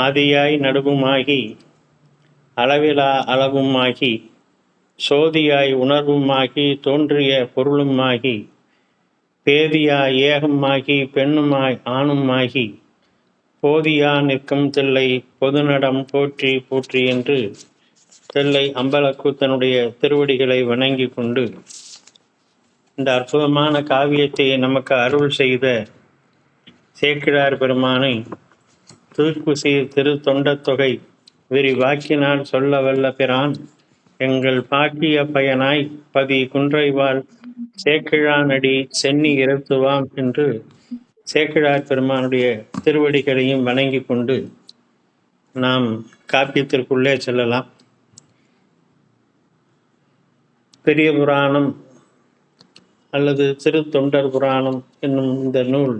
ஆதியாய் நடுவுமாகி அளவிலா அளவுமாகி சோதியாய் உணர்வுமாகி தோன்றிய பொருளுமாகி பேதியாய் ஏகமாகி பெண்ணுமாய் ஆணுமாகி போதியா நிற்கும் தில்லை பொதுநடம் போற்றி போற்றி என்று தில்லை அம்பலக்கூத்தனுடைய திருவடிகளை வணங்கி கொண்டு இந்த அற்புதமான காவியத்தை நமக்கு அருள் செய்த சேக்கிழார் பெருமானை தூக்குசி திரு தொண்டத் தொகை விரிவாக்கினால் சொல்ல வல்ல பிரான் எங்கள் பாக்கிய பயனாய் பதி குன்றைவாள் சேக்கிழானடி சென்னி இருத்துவாம் என்று சேக்கிழார் பெருமானுடைய திருவடிகளையும் வணங்கி கொண்டு நாம் காப்பியத்திற்குள்ளே செல்லலாம். பெரிய புராணம் அல்லது திரு தொண்டர் புராணம் என்னும் இந்த நூல்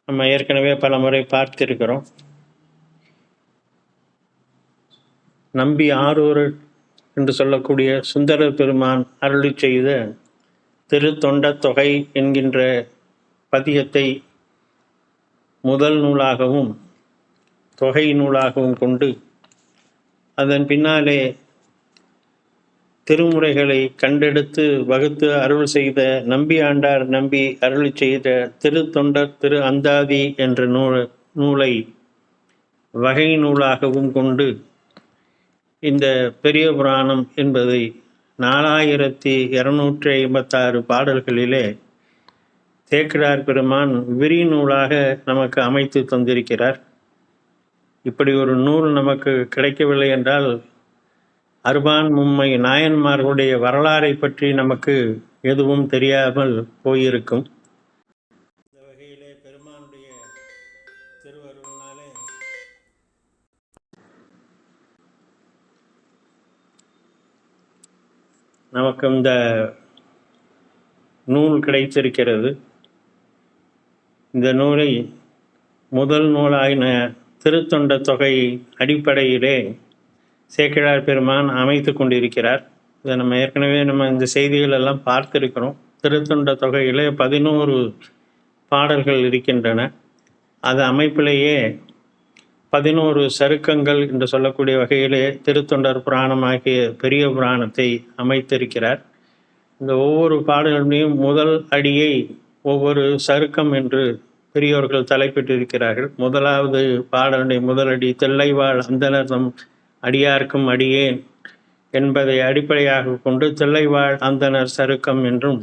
நம்ம ஏற்கனவே பல முறை பார்த்திருக்கிறோம். நம்பி ஆரூர் என்று சொல்லக்கூடிய சுந்தரர் பெருமான் அருளி செய்த திரு தொண்டத் தொகை என்கின்ற பதியத்தை முதல் நூலாகவும் தொகை நூலாகவும் கொண்டு அதன் பின்னாலே திருமுறைகளை கண்டெடுத்து வகுத்து அருள் செய்த நம்பி ஆண்டார் நம்பி அருளி செய்த திரு தொண்டர் திரு அந்தாதி என்ற நூலை வகை நூலாகவும் கொண்டு இந்த பெரிய புராணம் என்பதை 4256 பாடல்களிலே சேக்கிழார் பெருமான் விரி நூலாக நமக்கு அமைத்து தந்திருக்கிறார். இப்படி ஒரு நூல் நமக்கு கிடைக்கவில்லை என்றால் அருபான் மும்மை நாயன்மார்களுடைய வரலாறை பற்றி நமக்கு எதுவும் தெரியாமல் போயிருக்கும். இந்த வகையிலே பெருமானுடைய திருவருளினாலே நமக்கு இந்த நூல் கிடைத்திருக்கிறது. இந்த நூலை முதல் நூலாயின திருத்தொண்ட தொகை அடிப்படையிலே சேக்கிழார் பெருமான் அமைத்து கொண்டிருக்கிறார். இதை நம்ம ஏற்கனவே இந்த செய்திகள் எல்லாம் பார்த்திருக்கிறோம். திருத்தொண்ட தொகையிலே 11 பாடல்கள் இருக்கின்றன. அது அமைப்பிலேயே 11 சருக்கங்கள் என்று சொல்லக்கூடிய வகையிலே திருத்தொண்டர் புராணமாகிய பெரிய புராணத்தை அமைத்திருக்கிறார். இந்த ஒவ்வொரு பாடல்களையும் முதல் அடியை ஒவ்வொரு சருக்கம் என்று பெரியோர்கள் தலைப்பிட்டிருக்கிறார்கள். முதலாவது பாடலுடைய முதலடி தில்லைவாழ் அந்தனர்தம் அடியார்க்கும் அடியேன் என்பதை அடிப்படையாக கொண்டு தில்லைவாழ் அந்தனர் சருக்கம் என்றும்,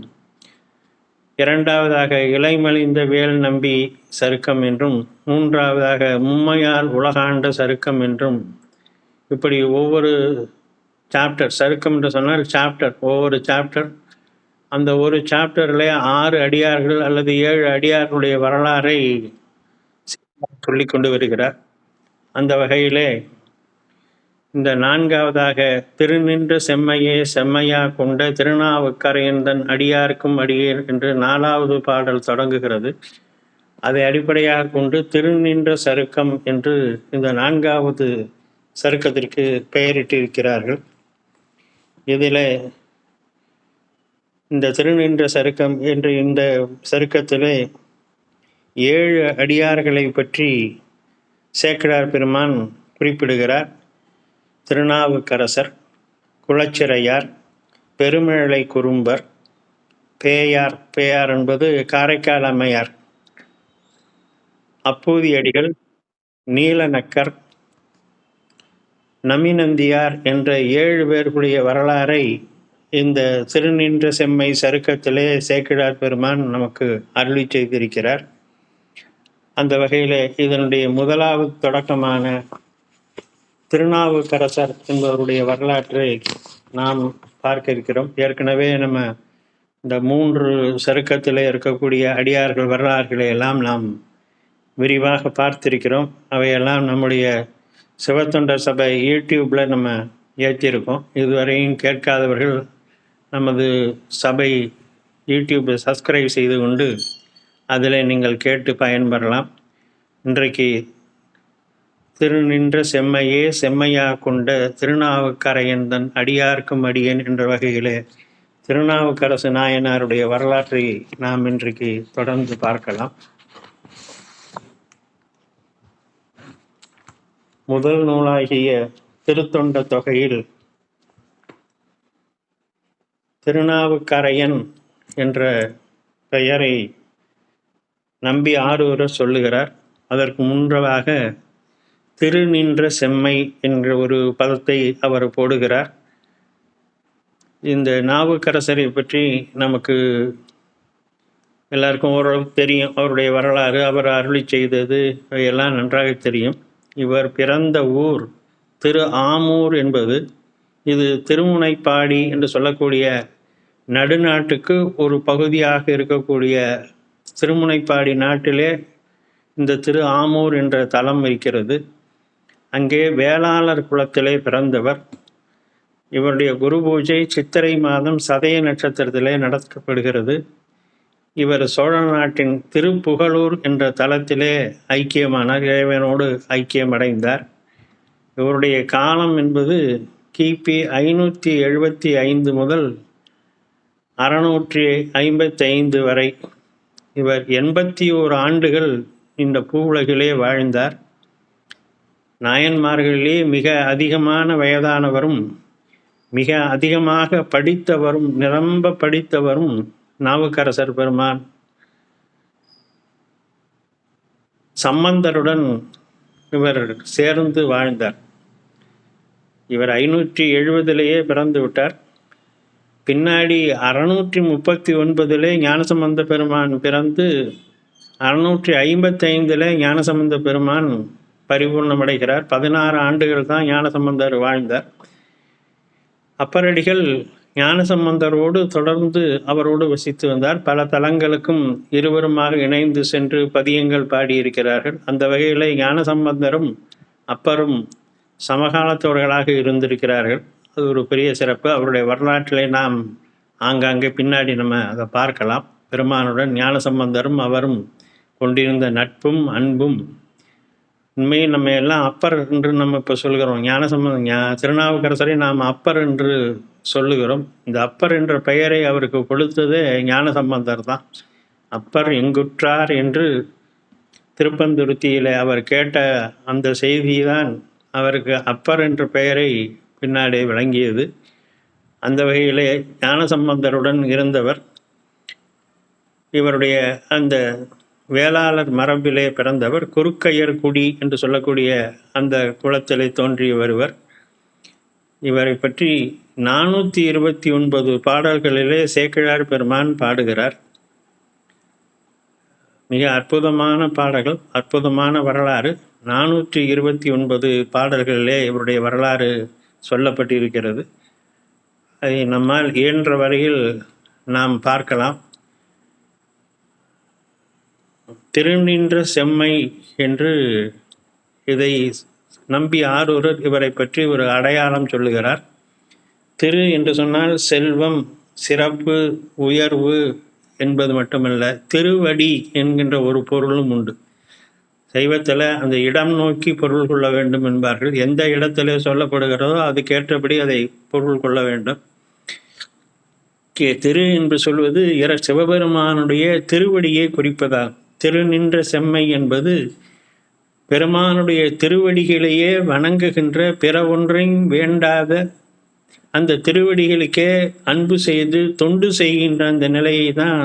இரண்டாவதாக இலைமலிந்த வேல் நம்பி சருக்கம் என்றும், மூன்றாவதாக மும்மையால் உலகாண்ட சருக்கம் என்றும், இப்படி ஒவ்வொரு சாப்டர், சருக்கம் என்று சொன்னால் சாப்டர், ஒவ்வொரு சாப்டர், அந்த ஒரு சாப்டரில் 6 அடியார்கள் அல்லது 7 அடியார்களுடைய வரலாறை சொல்லி கொண்டு வருகிறார். அந்த வகையிலே இந்த 4வதாக திருநின்ற செம்மையே செம்மையா கொண்ட திருநாவுக்கரையந்தன் அடியார்க்கும் அடியேன் என்று 4வது பாடல் தொடங்குகிறது. அதை அடிப்படையாக கொண்டு திருநின்ற சருக்கம் என்று இந்த 4வது சருக்கத்திற்கு பெயரிட்டிருக்கிறார்கள். இதில் இந்த திருநின்ற சருக்கம் என்று இந்த சருக்கத்திலே 7 அடியார்களை பற்றி சேக்கிழார் பெருமான் குறிப்பிடுகிறார். திருநாவுக்கரசர், குலச்சிறையார், பெருமிழலை குறும்பர், பேயார், பேயார் என்பது காரைக்கால் அம்மையார், அப்பூதியடிகள், நீலநக்கர், நமிநந்தியார் என்ற 7 பேர்களுடைய வரலாறை இந்த திருநின்ற செம்மை சருக்கத்திலே சேக்கிழார் பெருமான் நமக்கு அருளி செய்திருக்கிறார். அந்த வகையில் இதனுடைய முதலாவது தொடக்கமான திருநாவுக்கரசர் என்பவருடைய வரலாற்றை நாம் பார்க்க இருக்கிறோம். ஏற்கனவே நம்ம இந்த 3 சருக்கத்தில் இருக்கக்கூடிய அடியார்கள் வரலாறுகளை எல்லாம் நாம் விரிவாக பார்த்திருக்கிறோம். அவையெல்லாம் நம்முடைய சிவத்தொண்டர் சபை யூடியூப்பில் நம்ம ஏற்றிருக்கோம். இதுவரையும் கேட்காதவர்கள் நமது சபை யூடியூப்பை சப்ஸ்கிரைப் செய்து கொண்டு அதில் நீங்கள் கேட்டு பயன்பெறலாம். இன்றைக்கு திருநின்ற செம்மையே செம்மையா கொண்ட திருநாவுக்கரையந்தன் அடியார்க்கும் அடியேன் என்ற வகையிலே திருநாவுக்கரசு நாயனாருடைய வரலாற்றை நாம் இன்றைக்கு தொடர்ந்து பார்க்கலாம். முதல் நூலாகிய திருத்தொண்ட தொகையில் திருநாவுக்கரையன் என்ற பெயரை நம்பி ஆரூரர் சொல்லுகிறார். அதற்கு முன்னதாக திரு நின்ற செம்மை என்ற ஒரு பதத்தை அவர் போடுகிறார். இந்த நாவுக்கரசரை பற்றி நமக்கு எல்லாருக்கும் ஓரளவுக்கு தெரியும். அவருடைய வரலாறு, அவர் அருளி செய்தது எல்லாம் நன்றாக தெரியும். இவர் பிறந்த ஊர் திரு ஆமூர் என்பது. இது திருமுனைப்பாடி என்று சொல்லக்கூடிய நடுநாட்டுக்கு ஒரு பகுதியாக இருக்கக்கூடிய திருமுனைப்பாடி நாட்டிலே இந்த திரு ஆமூர் என்ற தலம் இருக்கிறது. அங்கே வேளாளர் குலத்திலே பிறந்தவர். இவருடைய குரு பூஜை சித்திரை மாதம் சதய நட்சத்திரத்திலே நடத்தப்படுகிறது. இவர் சோழ நாட்டின் திருப்புகழூர் என்ற தலத்திலே ஐக்கியமானார், இறைவனோடு ஐக்கியமடைந்தார். இவருடைய காலம் என்பது கிபி 575 முதல் 655 வரை. இவர் 81 ஆண்டுகள் இந்த பூவுலகிலே வாழ்ந்தார். நாயன்மார்களிலே மிக அதிகமான வயதானவரும் மிக அதிகமாக படித்தவரும் நிரம்ப படித்தவரும் நாவுக்கரசர் பெருமான். சம்பந்தருடன் இவர் சேர்ந்து வாழ்ந்தார். இவர் 570 பிறந்து விட்டார். பின்னாடி 639 ஞானசம்பந்த பெருமான் பிறந்து 655 ஞானசம்பந்த பெருமான் பரிபூர்ணமடைகிறார். 16 ஆண்டுகள் தான் ஞானசம்பந்தர் வாழ்ந்தார். அப்பரடிகள் ஞானசம்பந்தரோடு தொடர்ந்து அவரோடு வசித்து வந்தார். பல தலங்களுக்கும் இருவருமாக இணைந்து சென்று பதியங்கள் பாடியிருக்கிறார்கள். அந்த வகையில் ஞானசம்பந்தரும் அப்பரும் சமகாலத்தவர்களாக இருந்திருக்கிறார்கள். அது ஒரு பெரிய சிறப்பு. அவருடைய வரலாற்றிலே நாம் ஆங்காங்கே பின்னாடி நம்ம அதை பார்க்கலாம். பெருமானுடன் ஞானசம்பந்தரும் அவரும் கொண்டிருந்த நட்பும் அன்பும். உண்மையை நம்ம எல்லாம் அப்பர் என்று நம்ம இப்போ சொல்கிறோம். திருநாவுக்கரசரை நாம் அப்பர் என்று சொல்லுகிறோம். இந்த அப்பர் என்ற பெயரை அவருக்கு கொடுத்ததே ஞானசம்பந்தர் தான். அப்பர் எங்குற்றார் என்று திருப்பந்துருத்தியில் அவர் கேட்ட அந்த செய்தி தான் அவருக்கு அப்பர் என்ற பெயரை பின்னாடி விளங்கியது. அந்த வகையிலே ஞானசம்பந்தருடன் இருந்தவர். இவருடைய அந்த வேளாளர் மரபிலே பிறந்தவர். குறுக்கையர் குடி என்று சொல்லக்கூடிய அந்த குலத்திலே தோன்றிய வருவர். இவரை பற்றி 429 பாடல்களிலே சேக்கிழார் பெருமான் பாடுகிறார். மிக அற்புதமான பாடல்கள், அற்புதமான வரலாறு. 429 பாடல்களிலே இவருடைய வரலாறு சொல்லப்பட்டிருக்கிறது. அதை நம்மால் இயன்ற வரையில் நாம் பார்க்கலாம். திருநின்ற செம்மை என்று இதை நம்பி ஆரூரர் இவரை பற்றி ஒரு அடையாளம் சொல்லுகிறார். திரு என்று சொன்னால் செல்வம், சிறப்பு, உயர்வு என்பது மட்டுமல்ல, திருவடி என்கின்ற ஒரு பொருளும் உண்டு. சைவத்தில் அந்த இடம் நோக்கி பொருள் கொள்ள வேண்டும் என்பார்கள். எந்த இடத்திலே சொல்லப்படுகிறதோ அதுக்கேற்றபடி அதை பொருள் கொள்ள வேண்டும். திரு என்று சொல்வது சிவபெருமானுடைய திருவடியை குறிப்பதாகும். திரு நின்ற செம்மை என்பது பெருமானுடைய திருவடிகளையே வணங்குகின்ற, பிற ஒன்றையும் வேண்டாத அந்த திருவடிகளுக்கே அன்பு செய்து தொண்டு செய்கின்ற அந்த நிலையை தான்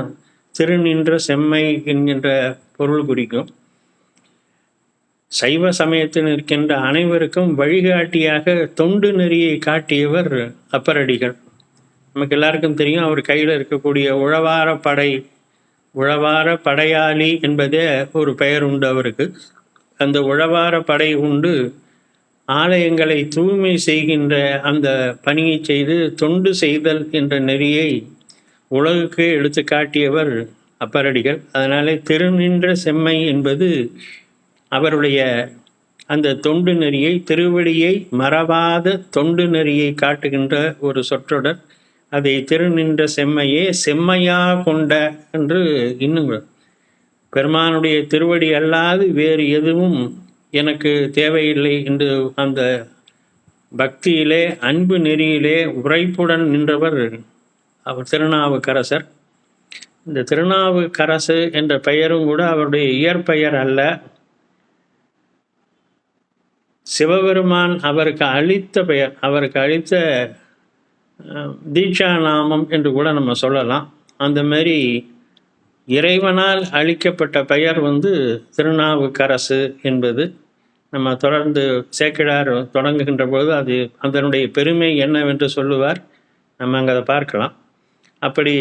திரு நின்ற செம்மை என்கின்ற பொருள் குறிக்கும். சைவ சமயத்தில் இருக்கின்ற அனைவருக்கும் வழிகாட்டியாக தொண்டு நெறியை காட்டியவர் அப்பரடிகள். நமக்கு எல்லாருக்கும் தெரியும், அவர் கையில் இருக்கக்கூடிய உழவார படையாளி என்பதே ஒரு பெயர் உண்டு அவருக்கு. அந்த உழவார படை உண்டு ஆலயங்களை தூய்மை செய்கின்ற அந்த பணியை செய்து தொண்டு செய்தல் என்ற நெறியை உலகுக்கு எடுத்து காட்டியவர் அப்பரடிகள். அதனாலே திருநின்ற செம்மை என்பது அவருடைய அந்த தொண்டு நெறியை, திருவடியை மறவாத தொண்டு நெறியை காட்டுகின்ற ஒரு சொற்றொடர். அதை திருநின்ற செம்மையே செம்மையா கொண்ட என்று இன்னும் பெருமானுடைய திருவடி அல்லாது வேறு எதுவும் எனக்கு தேவையில்லை என்று அந்த பக்தியிலே, அன்பு நெறியிலே உரைப்புடன் நின்றவர் அவர் திருநாவுக்கரசர். இந்த திருநாவுக்கரசு என்ற பெயரும் கூட அவருடைய இயற்பெயர் அல்ல. சிவபெருமான் அவருக்கு அளித்த பெயர், அவருக்கு அளித்த தீட்சா நாமம் என்று கூட நம்ம சொல்லலாம். அந்த மாதிரி இறைவனால் அளிக்கப்பட்ட பெயர் திருநாவுக்கரசு என்பது. நம்ம தொடர்ந்து சேக்கிழார் தொடங்குகின்ற பொழுது அதனுடைய பெருமை என்னவென்று சொல்லுவார். நம்ம அங்கே அதை பார்க்கலாம். அப்படி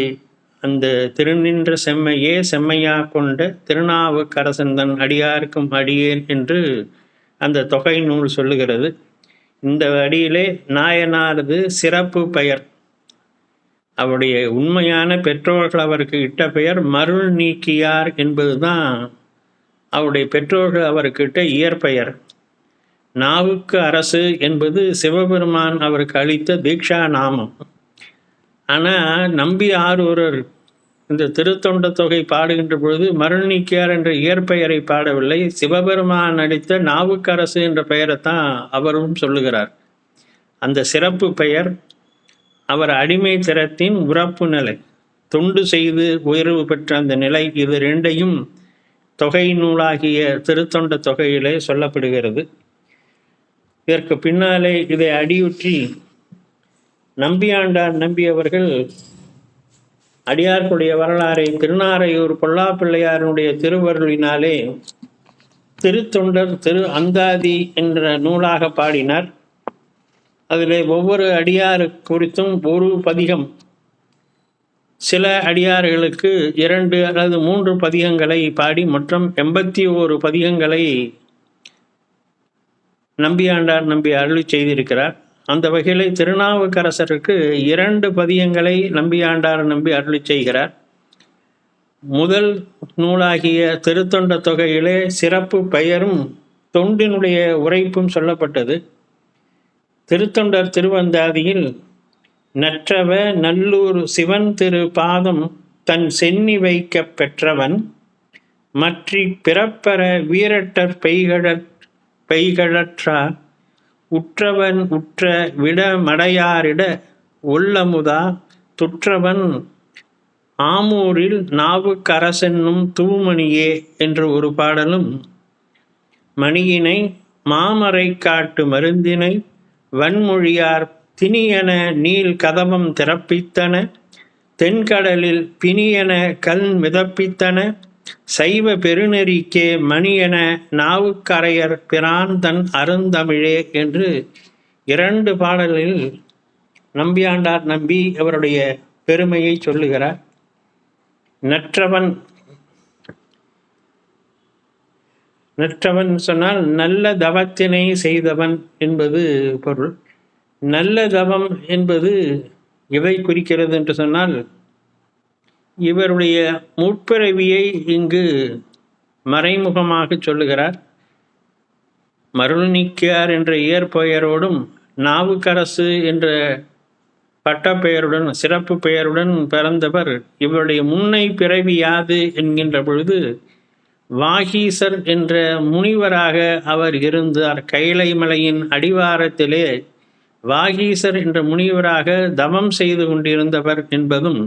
அந்த திருநின்ற செம்மையே செம்மையா கொண்ட திருநாவுக்கரசன் தன் அடியாருக்கும் அடியேன் என்று அந்த தொகை நூல் சொல்லுகிறது. இந்த அடியிலே நாயனாரது சிறப்பு பெயர், அவருடைய உண்மையான பெற்றோர்கள் அவருக்கு இட்ட பெயர் மருள் நீக்கியார் என்பது தான் அவருடைய பெற்றோர்கள் அவருக்கு இட்ட இயற்பெயர். நாவுக்கு அரசு என்பது சிவபெருமான் அவருக்கு அளித்த தீட்சா நாமம். ஆனால் நம்பி ஆரூரர் இந்த திருத்தொண்ட தொகை பாடுகின்ற பொழுது மருள் நீக்கியார் என்ற இயற்பெயரை பாடவில்லை, சிவபெருமான் அளித்த நாவுக்கரசு என்ற பெயரைத்தான் அவரும் சொல்லுகிறார். அந்த சிறப்பு பெயர் அவர் அடிமை திறத்தின் உறப்பு நிலை, தொண்டு செய்து உயர்வு பெற்ற அந்த நிலை, இது ரெண்டையும் தொகை நூலாகிய திருத்தொண்ட தொகையிலே சொல்லப்படுகிறது. இதற்கு பின்னாலே இதை அடியுற்றி நம்பியாண்டார் நம்பியவர்கள் அடியார்களுடைய வரலாறை திருநாரையூர் பொல்லாப்பிள்ளையாருடைய திருவருளினாலே திருத்தொண்டர் திரு அந்தாதி என்ற நூலாக பாடினார். அதில் ஒவ்வொரு அடியார் குறித்தும் ஒரு பதிகம், சில அடியார்களுக்கு 2 அல்லது 3 பதிகங்களை பாடி மொத்தம் 81 பதிகங்களை நம்பியாண்டார் நம்பி அருளி செய்திருக்கிறார். அந்த வகையில் திருநாவுக்கரசருக்கு 2 பதிகங்களை நம்பியாண்டார் நம்பி அருளி செய்கிறார். முதல் நூலாகிய திருத்தொண்ட தொகையிலே சிறப்பு பெயரும் தொண்டினுடைய உரைப்பும் சொல்லப்பட்டது. திருத்தொண்டர் திருவந்தாதியில் நற்றவ நல்லூர் சிவன் திரு பாதம் தன் சென்னி வைக்க பெற்றவன் மற்றி பிறப்பற வீரட்டர் பெய்கழற்றார் உற்றவன் உற்ற விட மடையாரிட ஒல்லமுதா துற்றவன் ஆமூரில் நாவுக்கரசென்னும் தூமணியே என்ற ஒரு பாடலும், மணியினை மாமரை காட்டு மருந்தினை வன்மொழியார் திணியன நீள் கதவம் திறப்பித்தன தென்கடலில் பிணியன கல் மிதப்பித்தன சைவ பெருநெறிக்கே மணியென நாவுக்கரையர் பிரான் தன் அருந்தமிழே என்று 2 பாடலில் நம்பியாண்டார் நம்பி அவருடைய பெருமையை சொல்லுகிறார். நற்றவன் சொன்னால் நல்ல தவத்தினை செய்தவன் என்பது பொருள். நல்ல தவம் என்பது எதை குறிக்கிறது என்று சொன்னால், இவருடைய முற்பிறவியை இங்கு மறைமுகமாக சொல்லுகிறார். மருள் நீக்கியார் என்ற இயற்பெயரோடும் நாவுக்கரசு என்ற பட்டப்பெயருடன் சிறப்பு பெயருடன் பிறந்தவர். இவருடைய முன்னை பிறவி யாது என்கின்ற பொழுது வாகீசர் என்ற முனிவராக அவர் இருந்தார். கைலை மலையின் அடிவாரத்திலே வாகீசர் என்ற முனிவராக தவம் செய்து கொண்டிருந்தவர் என்பதும்,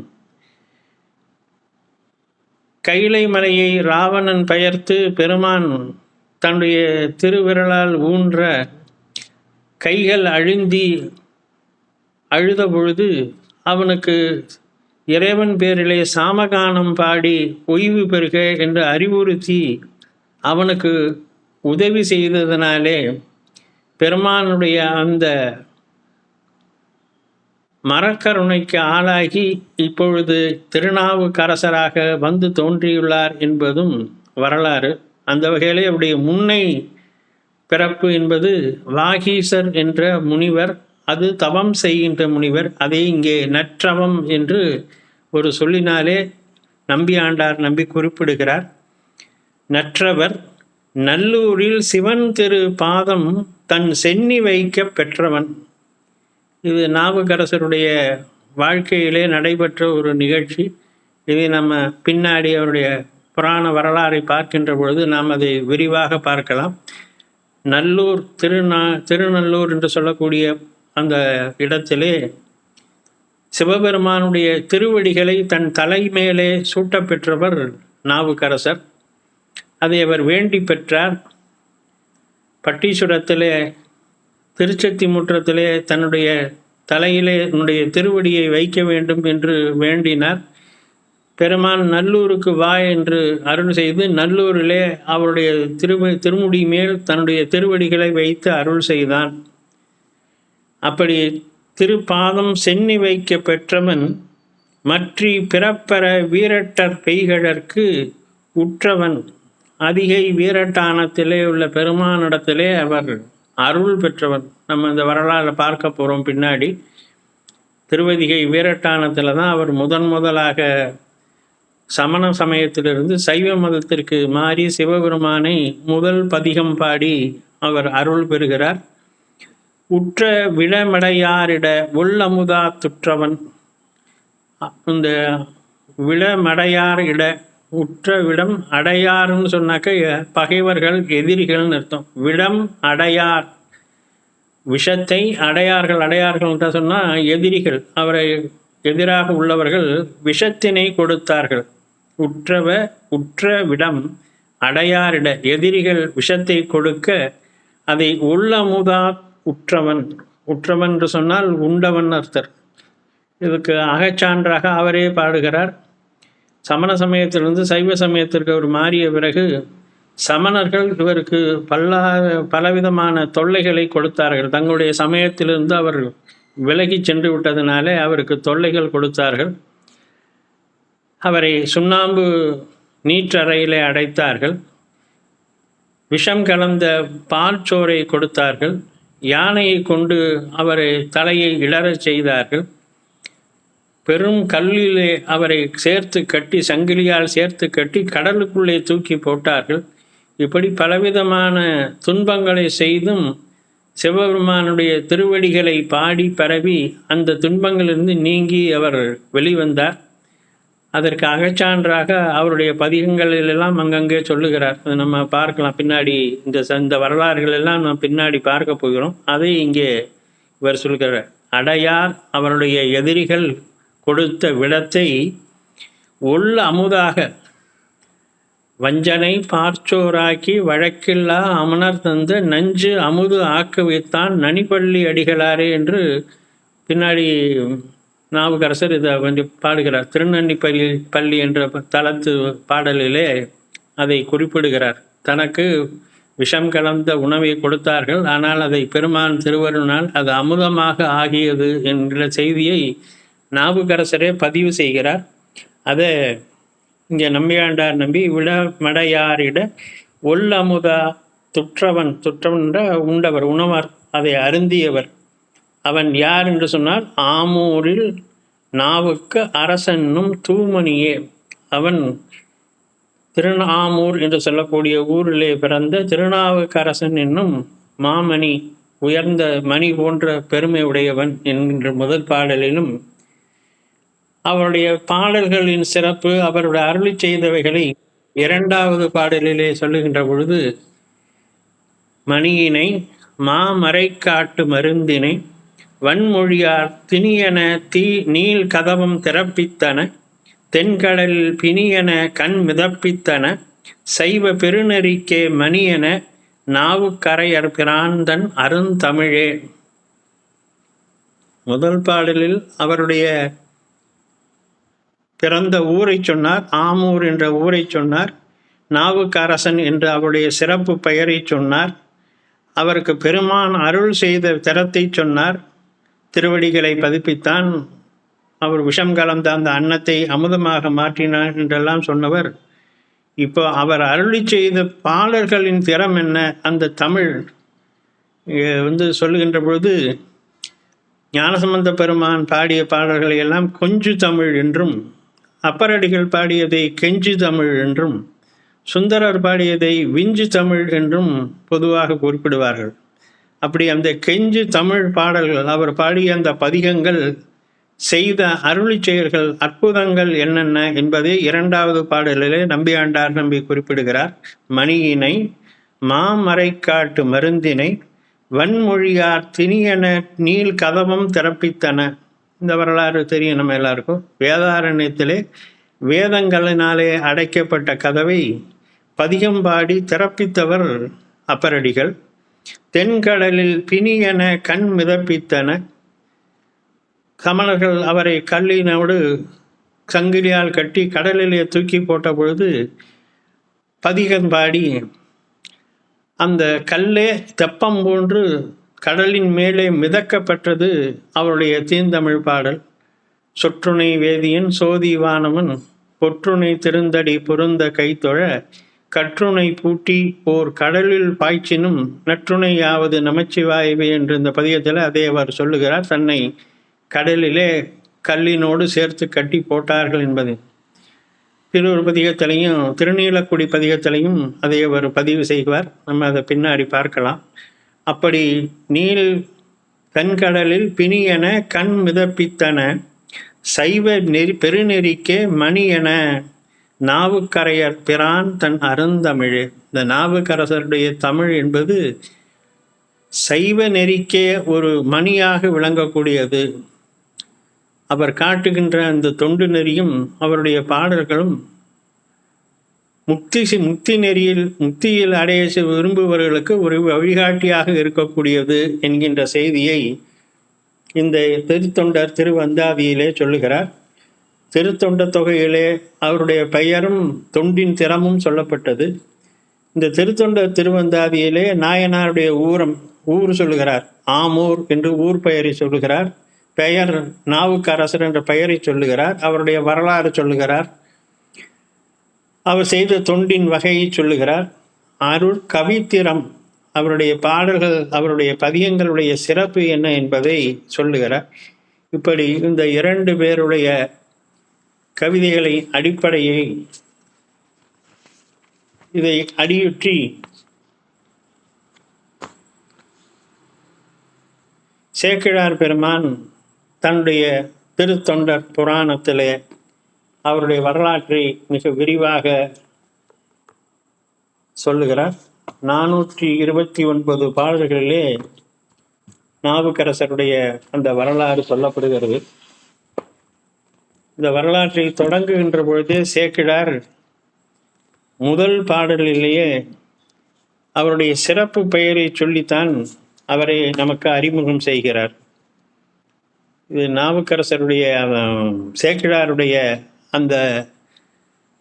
கைலை மலையை ராவணன் பெயர்த்து பெருமான் தன்னுடைய திருவிரலால் ஊன்ற கைகள் அழுந்தி அழுத பொழுது அவனுக்கு இறைவன் பேரிலே சாமகானம் பாடி ஓய்வு பெறுக என்று அறிவுறுத்தி அவனுக்கு உதவி செய்ததனாலே பெருமானுடைய அந்த மரக்கருணைக்கு ஆளாகி இப்பொழுது திருநாவுக்கரசராக வந்து தோன்றியுள்ளார் என்பதும் வரலாறு. அந்த வகையிலே அவருடைய முன்னை பிறப்பு என்பது வாகீசர் என்ற முனிவர், அது தவம் செய்கின்ற முனிவர். அதை இங்கே நற்றவம் என்று ஒரு சொல்லினாலே நம்பியாண்டார் நம்பி குறிப்பிடுகிறார். நற்றவர் நல்லூரில் சிவன் திரு பாதம் தன் சென்னி வைக்க பெற்றவன். இது நாவுக்கரசருடைய வாழ்க்கையிலே நடைபெற்ற ஒரு நிகழ்ச்சி. இதை நம்ம பின்னாடி அவருடைய புராண வரலாறை பார்க்கின்ற பொழுது நாம் அதை விரிவாக பார்க்கலாம். நல்லூர் திருநல்லூர் என்று சொல்லக்கூடிய அந்த இடத்திலே சிவபெருமானுடைய திருவடிகளை தன் தலை மேலே சூட்ட பெற்றவர் நாவுக்கரசர். அதை அவர் வேண்டி பெற்றார். பட்டீஸ்வரத்திலே திருச்செத்தி முற்றத்திலே தன்னுடைய தலையிலே தன்னுடைய திருவடியை வைக்க வேண்டும் என்று வேண்டினார். பெருமான் நல்லூருக்கு வா என்று அருள் செய்து நல்லூரிலே அவருடைய திருமுடி மேல் தன்னுடைய திருவடிகளை வைத்து அருள் செய்தான். அப்படி திருப்பாதம் சென்னி வைக்க பெற்றவன் மற்றி பிறப்பற வீரட்டர் பெய்கழற்கு உற்றவன். அதிகை வீரட்டானத்திலே உள்ள பெருமானிடத்திலே அவர் அருள் பெற்றவன். நம்ம இந்த வரலாறு பார்க்க போகிறோம் பின்னாடி. திருவதிகை வீரட்டானத்தில் தான் அவர் முதலாக சமண சமயத்திலிருந்து சைவ மதத்திற்கு மாறி சிவபெருமானை முதல் பதிகம் பாடி அவர் அருள் பெறுகிறார். உற்ற விளமடையாரிட உள்ளமுதா துற்றவன். இந்த விளமடையார் இட உற்ற விடம் அடையார்னு சொன்னாக்க பகைவர்கள் எதிரிகள்னு அர்த்தம். விடம் அடையார் விஷத்தை அடையார்கள் சொன்னால் எதிரிகள், அவரை எதிராக உள்ளவர்கள் விஷத்தினை கொடுத்தார்கள். உற்ற விடம் அடையாரிட எதிரிகள் விஷத்தை கொடுக்க அதை உள்ளமுதா உற்றவன் என்று சொன்னால் உண்டவன் அர்த்தர். இதுக்கு அகச்சான்றாக அவரே பாடுகிறார். சமண சமயத்திலிருந்து சைவ சமயத்திற்கு அவர் மாறிய பிறகு சமணர்கள் இவருக்கு பலவிதமான தொல்லைகளை கொடுத்தார்கள். தங்களுடைய சமயத்திலிருந்து அவர் விலகி சென்று விட்டதினாலே அவருக்கு தொல்லைகள் கொடுத்தார்கள். அவரை சுண்ணாம்பு நீற்றறையிலே அடைத்தார்கள். விஷம் கலந்த பால் சோறை கொடுத்தார்கள். யானையை கொண்டு அவரை தலையை இளறச் செய்தார்கள். பெரும் கல்லிலே அவரை சேர்த்து கட்டி, சங்கிலியால் சேர்த்து கட்டி கடலுக்குள்ளே தூக்கி போட்டார்கள். இப்படி பலவிதமான துன்பங்களை செய்தும் சிவபெருமானுடைய திருவடிகளை பாடி பரவி அந்த துன்பங்களிலிருந்து நீங்கி அவர் வெளிவந்தார். அதற்கு அகச்சான்றாக அவருடைய பதிகங்களிலெல்லாம் அங்கங்கே சொல்லுகிறார். அதை நம்ம பார்க்கலாம் பின்னாடி. இந்த வரலாறுகள் எல்லாம் நாம் பின்னாடி பார்க்க போகிறோம். அதை இங்கே இவர் சொல்கிறார். அடையார் அவருடைய எதிரிகள் கொடுத்த விடத்தை உள்ள அமுதாக வஞ்சனை பார்ச்சோராக்கி வழக்கில்லா அமனர் தந்த நஞ்சு அமுது ஆக்க வைத்தான் நனிப்பள்ளி அடிகளாரே என்று பின்னாடி நாவுக்கரசர் இதை கொஞ்சம் பாடுகிறார். திருநன்னிப்பள்ளி என்ற தளத்து பாடலிலே அதை குறிப்பிடுகிறார். தனக்கு விஷம் கலந்த உணவை கொடுத்தார்கள், ஆனால் அதை பெருமான் திருவருளால் அது அமுதமாக ஆகியது என்ற செய்தியை நாவுக்கரசரே பதிவு செய்கிறார். அதை இங்கே நம்பியாண்டார் நம்பி விடமடையாரிட ஒல்லமுதா துற்றவன் உண்டவர், உணவர், அதை அருந்தியவர். அவன் யார் என்று சொன்னால் ஆமூரில் நாவுக்கு அரசன்னும் தூமணியே. அவன் திருநாமூர் என்று சொல்லக்கூடிய ஊரிலே பிறந்த திருநாவுக்கரசன் என்னும் மாமணி, உயர்ந்த மணி போன்ற பெருமை உடையவன் என்கின்ற முதல் பாடலிலும் அவருடைய பாடல்களின் சிறப்பு, அவருடைய அருளி செய்தவைகளை இரண்டாவது பாடலிலே சொல்லுகின்ற பொழுது மணியினை மாமரை காட்டு மருந்தினை வன்மொழியார் திணியன நீள் கதவம் திறப்பித்தன தென்கடலில் பிணியன கண் மிதப்பித்தன சைவ பெருநெறிக்கே மணியன நாவுக்கரையர் பிராந்தன் அருந்தமிழே. முதல் பாடலில் அவருடைய பிறந்த ஊரை சொன்னார், ஆமூர் என்ற ஊரை சொன்னார். நாவுக்கரசன் என்று அவருடைய சிறப்பு பெயரை சொன்னார். அவருக்கு பெருமான் அருள் செய்த திறத்தை சொன்னார். திருவடிகளை பதிப்பித்தான், அவர் விஷம் கலந்த அந்த அன்னத்தை அமுதமாக மாற்றினார் என்றெல்லாம் சொன்னவர். இப்போ அவர் அருளி செய்த பாடல்களின் திறம் என்ன, அந்த தமிழ் சொல்லுகின்ற பொழுது ஞானசம்பந்த பெருமான் பாடிய பாடல்களை எல்லாம் கொஞ்சு தமிழ் என்றும், அப்பரடிகள் பாடியதை கெஞ்சு தமிழ் என்றும், சுந்தரர் பாடியதை விஞ்சு தமிழ் என்றும் பொதுவாக குறிப்பிடுவார்கள். அப்படி அந்த கெஞ்சு தமிழ் பாடல்கள், அவர் பாடிய அந்த பதிகங்கள் செய்த அருளி செயல்கள், அற்புதங்கள் என்னென்ன என்பதை இரண்டாவது பாடலிலே நம்பியாண்டார் நம்பி குறிப்பிடுகிறார். மணியினை மாமரைக்காட்டு மருந்தினை வன்மொழியார் திணியன நீள் கதவம் திறப்பித்தன. இந்த வரலாறு தெரியும் நம்ம எல்லாருக்கும். வேதாரண்யத்திலே வேதங்களினாலே அடைக்கப்பட்ட கதவை பதிகம் பாடி திறப்பித்தவர் அப்பரடிகள். தென்கடலில் பிணியென கண் மிதப்பித்தன. கமலர்கள் அவரை கல்லினோடு சங்கிலியால் கட்டி கடலிலே தூக்கி போட்ட பொழுது பதிகம் பாடி அந்த கல்லே தெப்பம் போன்று கடலின் மேலே மிதக்கப்பட்டது அவருடைய தீந்தமிழ் பாடல். சொற்றுணை வேதியன் சோதிவானவன் பொற்றுணை திருந்தடி பொருந்த கைத்தொழ கற்றுணை பூட்டி ஓர் கடலில் பாய்ச்சினும் நற்றுணையாவது நமச்சிவாயவே என்று இந்த பதிகத்தில் அதே அவர் சொல்லுகிறார். தன்னை கடலிலே கல்லினோடு சேர்த்து கட்டி போட்டார்கள் என்பது திருவொரு பதிகத்திலையும் திருநீலக்குடி பதிகத்திலையும் அதை அவர் பதிவு செய்வார். நம்ம அதை பின்னாடி பார்க்கலாம். அப்படி நீள் கண்கடலில் பிணியென கண் மிதப்பித்தன சைவ பெருநெறிக்கே மணி என நாவுக்கரையர் பிரான் தன் அருந்தமிழ். இந்த நாவுக்கரசருடைய தமிழ் என்பது சைவ நெறிக்கே ஒரு மணியாக விளங்கக்கூடியது. அவர் காட்டுகின்ற அந்த தொண்டு நெறியும் அவருடைய பாடல்களும் முக்தியில் அடைய விரும்புபவர்களுக்கு ஒரு வழிகாட்டியாக இருக்கக்கூடியது என்கின்ற செய்தியை இந்த திருத்தொண்டர் திருவந்தாதியிலே சொல்லுகிறார். திருத்தொண்ட தொகையிலே அவருடைய பெயரும் தொண்டின் திறமும் சொல்லப்பட்டது. இந்த திருத்தொண்டர் திருவந்தாதியிலே நாயனாருடைய ஊர் சொல்லுகிறார். ஆமூர் என்று ஊர் பெயரை சொல்லுகிறார். பெயர் நாவுக்கரசர் என்ற பெயரை சொல்லுகிறார். அவருடைய வரலாறு சொல்லுகிறார். அவர் செய்த தொண்டின் வகையை சொல்லுகிறார். அருள் கவித்திறம், அவருடைய பாடல்கள், அவருடைய பதியங்களுடைய சிறப்பு என்ன என்பதை சொல்லுகிறார். இப்படி இந்த 2 பேருடைய கவிதைகளை அடிப்படையை இதை அடியுற்றி சேக்கிழார் பெருமான் தன்னுடைய திருத்தொண்டர் புராணத்திலே அவருடைய வரலாற்றை மிக விரிவாக சொல்லுகிறார். 429 பாடல்களிலே நாவுக்கரசருடைய அந்த வரலாறு சொல்லப்படுகிறது. இந்த வரலாற்றை தொடங்குகின்ற பொழுதே சேக்கிழார் முதல் பாடலிலேயே அவருடைய சிறப்பு பெயரை சொல்லித்தான் அவரை நமக்கு அறிமுகம் செய்கிறார். இது நாவுக்கரசருடைய சேக்கிழாருடைய அந்த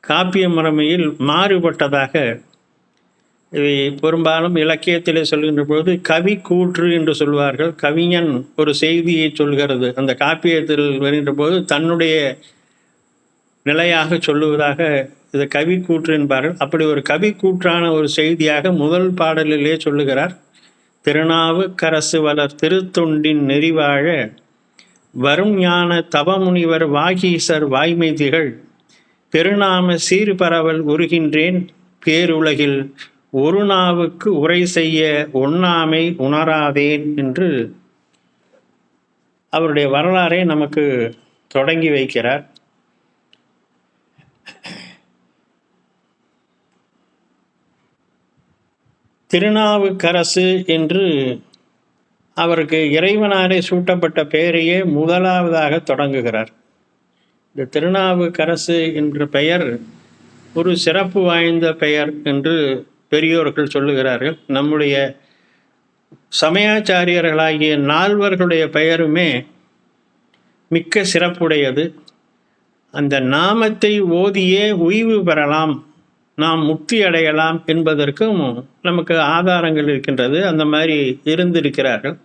காப்பிய முறைமையில் மாறுபட்டதாக இதை பெரும்பாலும் இலக்கியத்திலே சொல்கின்ற பொழுது கவி கூற்று என்று சொல்வார்கள். கவிஞன் ஒரு செய்தியை சொல்கிறது, அந்த காப்பியத்தில் வருகின்ற போது தன்னுடைய நிலையாக சொல்லுவதாக இது கவி கூற்று என்பார்கள். அப்படி ஒரு கவி கூற்றான ஒரு செய்தியாக முதல் பாடலிலே சொல்லுகிறார். திருநாவுக்கரசு வளர் திருத்தொண்டின் நெறிவாழ வரும் ஞான தவமுனிவர் வாகீசர் வாய்மை திகழ் பெருநாம சீர்பரவல் உருகின்றேன் பேருலகில் ஒரு நாவுக்கு உரை செய்ய ஒண்ணாமை உணராதேன் என்று அவருடைய வரலாறை நமக்கு தொடங்கி வைக்கிறார். திருநாவுக்கரசு என்று அவருக்கு இறைவனாலே சூட்டப்பட்ட பெயரையே முதலாவதாக தொடங்குகிறார். இந்த திருநாவுக்கரசு என்ற பெயர் ஒரு சிறப்பு வாய்ந்த பெயர் என்று பெரியோர்கள் சொல்லுகிறார்கள். நம்முடைய சமயாச்சாரியர்களாகிய 4 பெயருமே மிக்க சிறப்புடையது. அந்த நாமத்தை ஓதியே உய்வு பெறலாம், நாம் முக்தி அடையலாம் என்பதற்கும் நமக்கு ஆதாரங்கள் இருக்கின்றது. அந்த மாதிரி இருந்திருக்கிறார்கள்.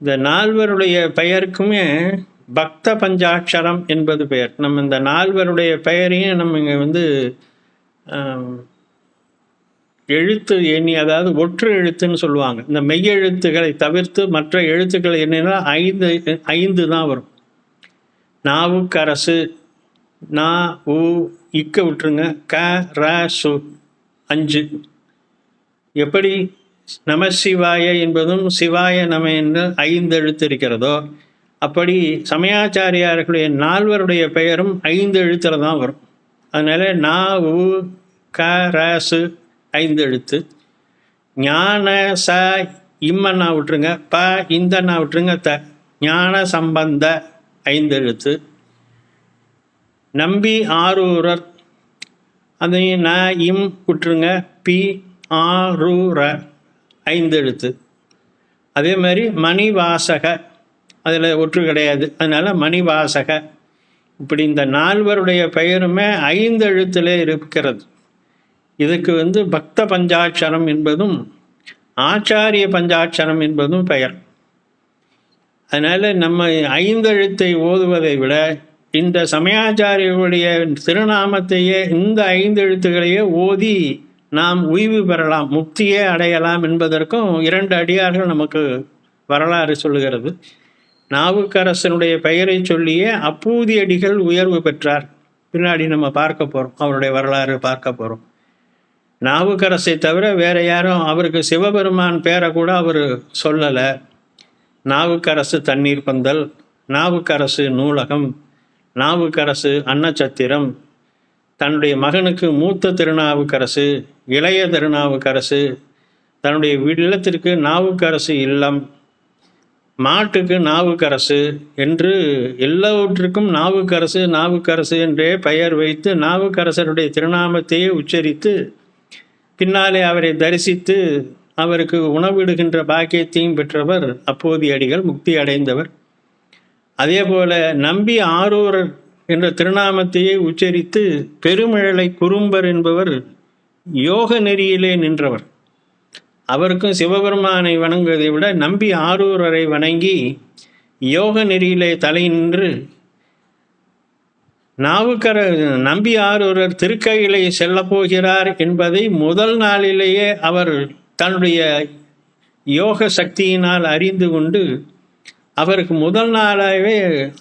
இந்த 4 பெயருக்குமே பக்த பஞ்சாட்சரம் என்பது பெயர். நம்ம இந்த 4 பெயரையும் நம்ம இங்கே எழுத்து எண்ணி, அதாவது ஒற்று எழுத்துன்னு சொல்லுவாங்க. இந்த மெய்யெழுத்துக்களை தவிர்த்து மற்ற எழுத்துக்கள் என்னன்னா 5 தான் வரும். நாவுக்கரசு, நா உ இக்க விட்டுருங்க, க ர சு 5. எப்படி நமசிவாய என்பதும் சிவாய நம என்று 5 எழுத்து இருக்கிறதோ, அப்படி சமயாச்சாரியார்களுடைய 4 பெயரும் 5 எழுத்துல தான் வரும். அதனால நா உ க ர சு 5 எழுத்து. ஞான ச இம்மன்னா விட்டுருங்க, ப இந்தன்னா விட்டுருங்க, த ஞான சம்பந்த 5 எழுத்து. நம்பி ஆரூரர் அதையும் ந இம் விட்டுருங்க, பி ஆரூர 5 எழுத்து. அதே மாதிரி மணிவாசக, அதில் ஒற்று கிடையாது, அதனால் மணிவாசக. இப்படி இந்த 4 பெயருமே 5 எழுத்திலே இருக்கிறது. இதுக்கு பக்த பஞ்சாட்சரம் என்பதும் ஆச்சாரிய பஞ்சாட்சரம் என்பதும் பெயர். அதனால் நம்ம 5 எழுத்தை ஓதுவதை விட இந்த சமயாச்சாரியர்களுடைய திருநாமத்தையே, இந்த 5 எழுத்துக்களையே ஓதி நாம் உய்வு பெறலாம், முக்தியே அடையலாம் என்பதற்கும் 2 அடியார்கள் நமக்கு வரலாறு சொல்லுகிறது. நாவுக்கரசனுடைய பெயரை சொல்லியே அப்பூதி அடிகள் உயர்வு பெற்றார். பின்னாடி நம்ம பார்க்க போகிறோம், அவருடைய வரலாறு பார்க்க போகிறோம். நாவுக்கரசை தவிர வேற யாரும் அவருக்கு சிவபெருமான் பேரை கூட அவர் சொல்லலை. நாவுக்கரசு தண்ணீர் பந்தல், நாவுக்கரசு நூலகம், நாவுக்கரசு அன்னச்சத்திரம், தன்னுடைய மகனுக்கு மூத்த திருநாவுக்கரசு, இளைய திருநாவுக்கரசு, தன்னுடைய இல்லத்திற்கு நாவுக்கரசு இல்லம், மாட்டுக்கு நாவுக்கரசு என்று எல்லாவற்றுக்கும் நாவுக்கரசு நாவுக்கரசு என்றே பெயர் வைத்து நாவுக்கரசருடைய திருநாமத்தையே உச்சரித்து பின்னாலே அவரை தரிசித்து அவருக்கு உணவிடுகின்ற பாக்கியத்தையும் பெற்றவர் அப்போதி அடிகள், முக்தி அடைந்தவர். அதே போல நம்பி ஆரூரர் என்ற திருநாமத்தையே உச்சரித்து பெருமிழலை குறும்பர் என்பவர் யோக நெறியிலே நின்றவர். அவருக்கும் சிவபெருமானை வணங்குவதை விட நம்பி ஆரூரரை வணங்கி யோக நெறியிலே தலை நின்று நம்பி ஆரூரர் திருக்கையிலே செல்ல போகிறார் என்பதை முதல் நாளிலேயே அவர் தன்னுடைய யோக சக்தியினால் அறிந்து கொண்டு அவருக்கு முதல் நாளாகவே